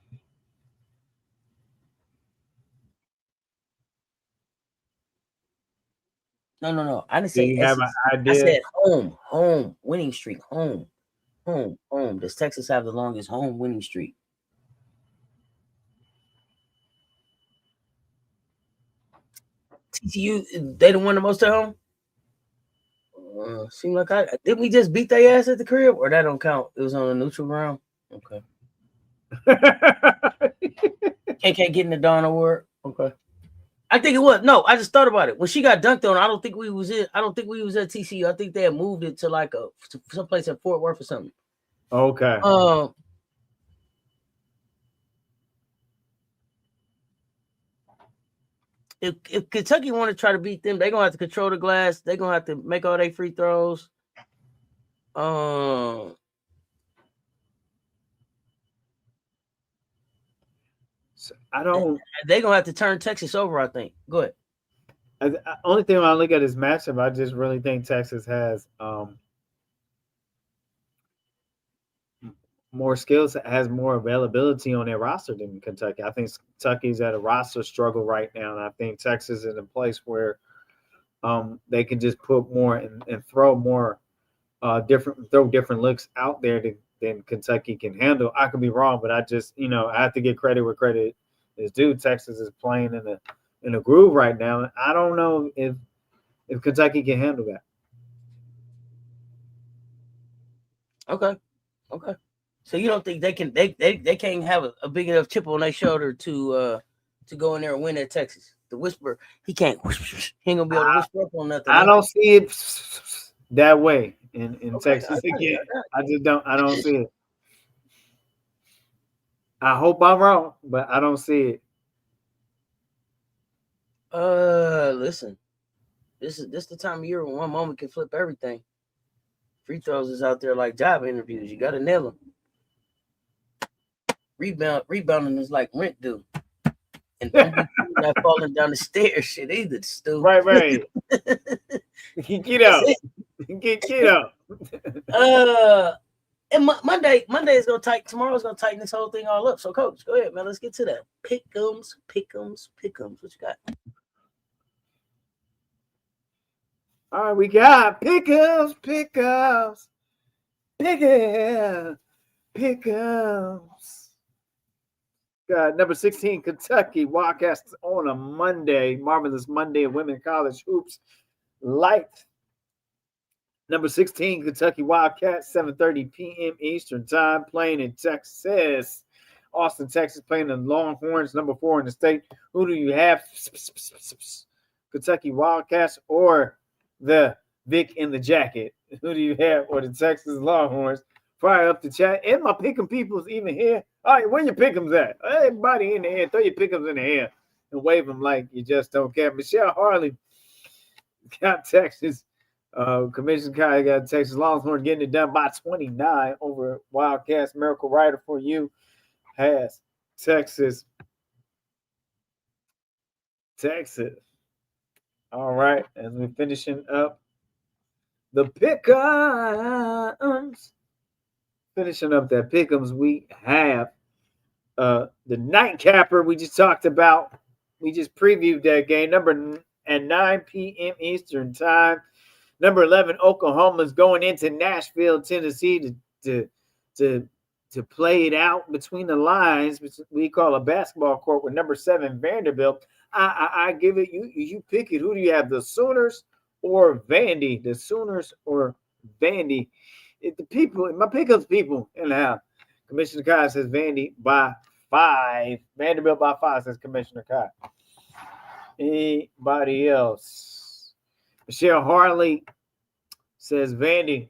No. I didn't say. Do you have an idea? I said home winning streak. Home. Does Texas have the longest home winning streak? TCU, they the one the most at home. Seem like didn't we just beat their ass at the crib, or that don't count? It was on a neutral ground. Okay. KK getting the Don Award. Okay. I think it was. No, I just thought about it. When she got dunked on, I don't think we was at TCU. I think they had moved it to like someplace in Fort Worth or something. Okay. if Kentucky want to try to beat them, they're gonna have to control the glass. They're gonna have to make all their free throws. I don't. They're gonna have to turn Texas over, I think. Go ahead. Only thing when I look at this matchup, I just really think Texas has more skills, has more availability on their roster than Kentucky. I think Kentucky's at a roster struggle right now, and I think Texas is in a place where they can just put more and throw more different looks out there than Kentucky can handle. I could be wrong, but I just I have to give credit where credit is due. Texas is playing in a groove right now, and I don't know if Kentucky can handle that. Okay. So you don't think they can't have a big enough chip on their shoulder to go in there and win at Texas? The whisper, he can't. He ain't gonna be able to whisper up on nothing. I don't see it that way in Texas again. I don't see it. I hope I'm wrong, but I don't see it. Listen, this is the time of year when one moment can flip everything. Free throws is out there like job interviews. You gotta nail them. Rebounding is like rent due. And not falling down the stairs shit either, Stu. Right. Get up. And Monday is gonna tighten. Tomorrow's gonna tighten this whole thing all up. So, Coach, go ahead, man. Let's get to that. Pick'ems. What you got? All right, we got pick'ems. Got number 16, Kentucky Wildcats on a Monday. Marvelous Monday of women college hoops. Light. Number 16, Kentucky Wildcats, 7:30 p.m. Eastern Time, playing in Texas. Austin, Texas, playing the Longhorns, number 4 in the state. Who do you have? Kentucky Wildcats or the Vic in the Jacket? Who do you have? Or the Texas Longhorns? Fire up the chat. And my pick'em people's even here. All right, where your pick'ems at? Everybody in the air. Throw your pick'ems in the air and wave them like you just don't care. Michelle Harley got Texas. Commissioner Kai got Texas Longhorn getting it done by 29 over Wildcats. Miracle Rider for you has Texas. All right, as we're finishing up the pick'ems. Finishing up that pick'ems, we have the nightcapper we just talked about. We just previewed that game. At 9 p.m. Eastern Time. Number 11, Oklahoma is going into Nashville, Tennessee to play it out between the lines, which we call a basketball court, with number 7, Vanderbilt. I give it, you pick it. Who do you have, the Sooners or Vandy? The Sooners or Vandy? The people, my pickups people in the house. Commissioner Kai says Vandy by 5. Vanderbilt by 5, says Commissioner Kai. Anybody else? Michelle Harley says Vandy.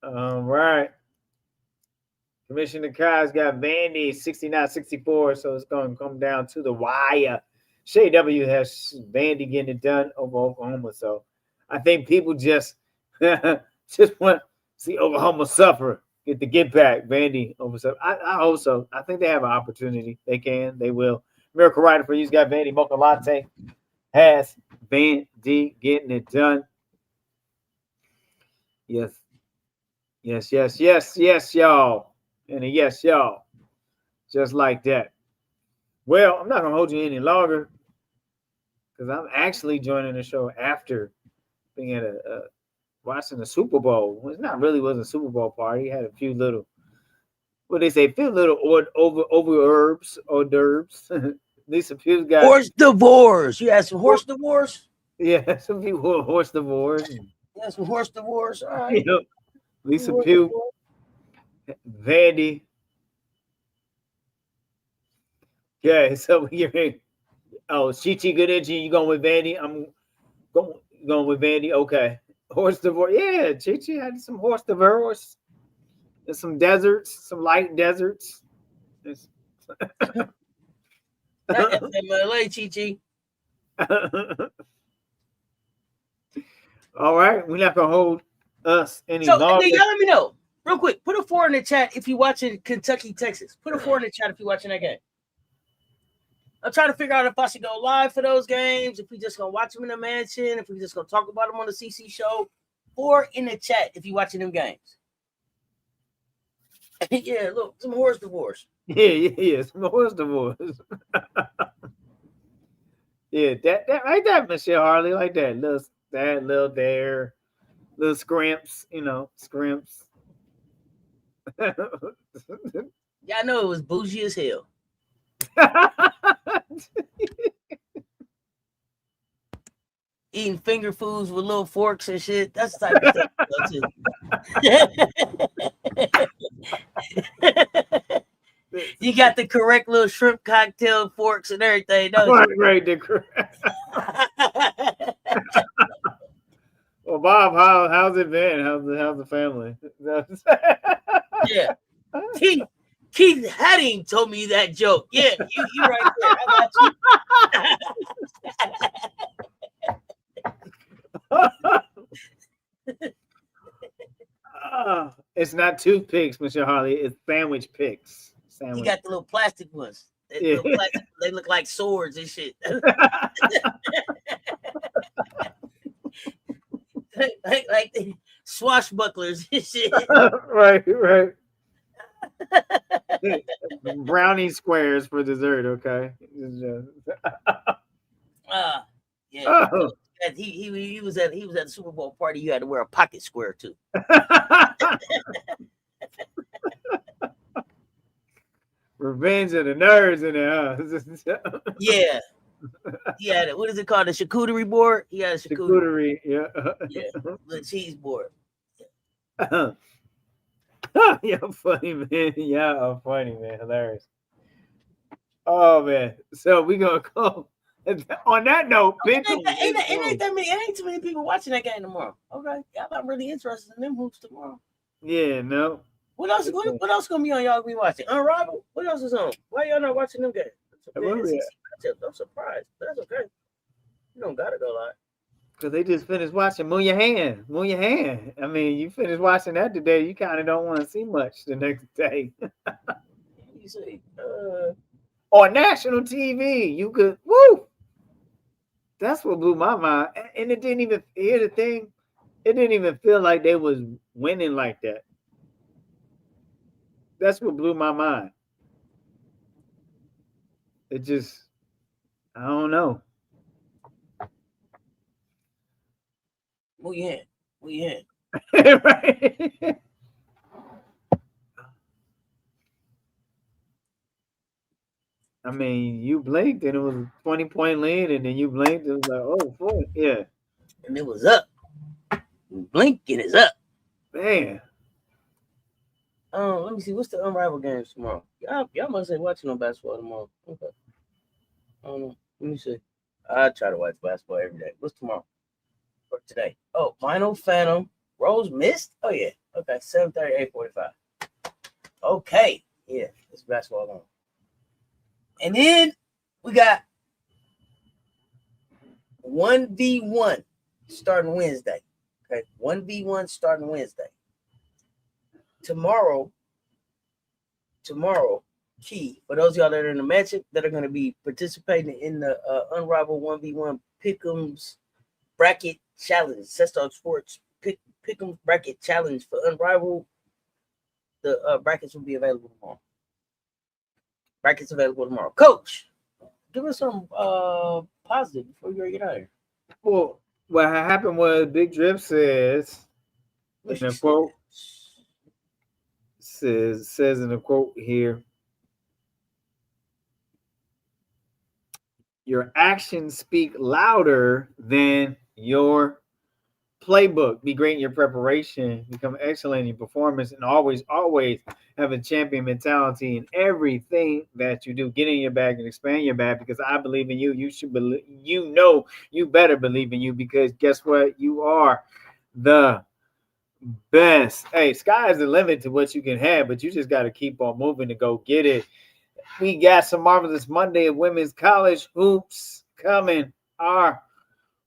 All right. Commissioner Kai's got Vandy 69-64, so it's going to come down to the wire. Shay W has Vandy getting it done over Oklahoma, so I think people just want to see Oklahoma suffer, get the get back. Vandy over suffer. I hope so. I think they have an opportunity. They can. They will. Miracle Rider for you's got Vandy. Mocha Latte has Vandy getting it done. Yes, y'all. And a yes, y'all. Just like that. Well, I'm not going to hold you any longer because I'm actually joining the show after being at watching the Super Bowl. Well, it wasn't a Super Bowl party. Had a few little, hors d'oeuvres. Lisa Pugh got horse divorce. You had some horse divorce? Yeah, some people horse divorce. Yeah, some horse divorce. All right. Lisa Pugh, Vandy. Yeah, so you're Chichi good energy. You going with Vandy? I'm going with Vandy. Okay. Horse divorce. Yeah, Chichi had some horse divorce. There's some deserts, some light deserts. FMLA, Chi. All right, we're not gonna hold us any So, longer. y'all let me know real quick. Put a 4 in the chat if you're watching Kentucky, Texas. Put a 4 in the chat if you're watching that game. I'm trying to figure out if I should go live for those games, if we just gonna watch them in the mansion, if we just gonna talk about them on the CC show. 4 in the chat if you're watching them games. Yeah, look, some horse divorce. Yeah, some horse divorce. Yeah, that like that, Michelle Harley, like that little there, little scrimps, scrimps. Yeah, I know it was bougie as hell. Eating finger foods with little forks and shit. That's the type of stuff too. You got the correct little shrimp cocktail forks and everything, don't you? Right, Well, Bob, how's it been? How's the family? Yeah. Keith Hadding told me that joke. Yeah, you right there. I got you. It's not toothpicks, Mr. Harley. It's sandwich picks. You got the little plastic ones. Yeah. They look like swords and shit. like the swashbucklers and shit. Right. Brownie squares for dessert, okay? Yeah. Oh. He was at the Super Bowl party. You had to wear a pocket square too. Revenge of the nerds in there. Yeah. He had it. What is it called? The charcuterie board? He had a charcuterie. Yeah. The cheese board. You're funny, man. Yeah, funny, man. Hilarious. Oh, man. So we gonna go. On that note, ain't too many people watching that game tomorrow. Okay, y'all not really interested in them hoops tomorrow. Yeah, no. What else gonna be on y'all be watching? Unrivaled? What else is on? Why y'all not watching them games? I'm surprised, but that's okay. You don't gotta go live. Because they just finished watching Move Your Hand. I mean, you finished watching that today. You kind of don't want to see much the next day. You see, on national TV, you could, woo! That's what blew my mind. And it didn't even, hear the thing, it didn't even feel like they was winning like that. That's what blew my mind. It just, I don't know. Move your hand. Right. I mean, you blinked and it was a 20-point lead, and then you blinked, it was like, oh, boy. Yeah. And it was up. Blink, it is up. Man. Let me see. What's the unrivaled games tomorrow? Y'all must say watching on basketball tomorrow. Okay. I don't know. Let me see. I try to watch basketball every day. What's tomorrow? For today. Oh, Final Phantom. Rose missed? Oh, yeah. Okay. 7:30, 8:45. Okay. Yeah. It's basketball on. And then we got 1v1 starting Wednesday. Okay. 1v1 starting Wednesday. Tomorrow, key for those of y'all that are in the match that are going to be participating in the Unrivaled 1v1 Pick'ems bracket challenge, Sesto Sports Pick'ems bracket challenge for Unrivaled. The brackets will be available tomorrow. Coach, give us some positive before we get out of here. Well, what happened was Big Drip says in a quote. Says in a quote here, your actions speak louder than your playbook. Be great in your preparation, become excellent in your performance, and always have a champion mentality in everything that you do. Get in your bag and expand your bag, because I believe in you. You should believe, you better believe in you, because guess what? You are the best. Hey, sky is the limit to what you can have, but you just got to keep on moving to go get it. We got some marvelous Monday of women's college hoops coming our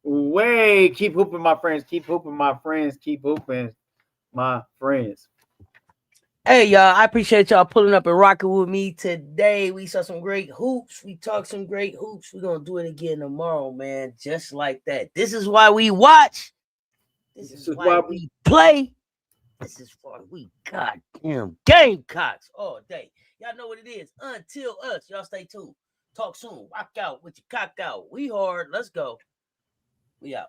way. Keep hooping, my friends. Keep hooping, my friends. Keep hooping, my friends. Hey, y'all, I appreciate y'all pulling up and rocking with me today. We saw some great hoops. We talked some great hoops. We're going to do it again tomorrow, man, just like that. This is why we watch. This is why we play. This is why we goddamn Gamecocks all day. Y'all know what it is. Until us, y'all stay tuned. Talk soon. Rock out with your cock out. We hard. Let's go. We out.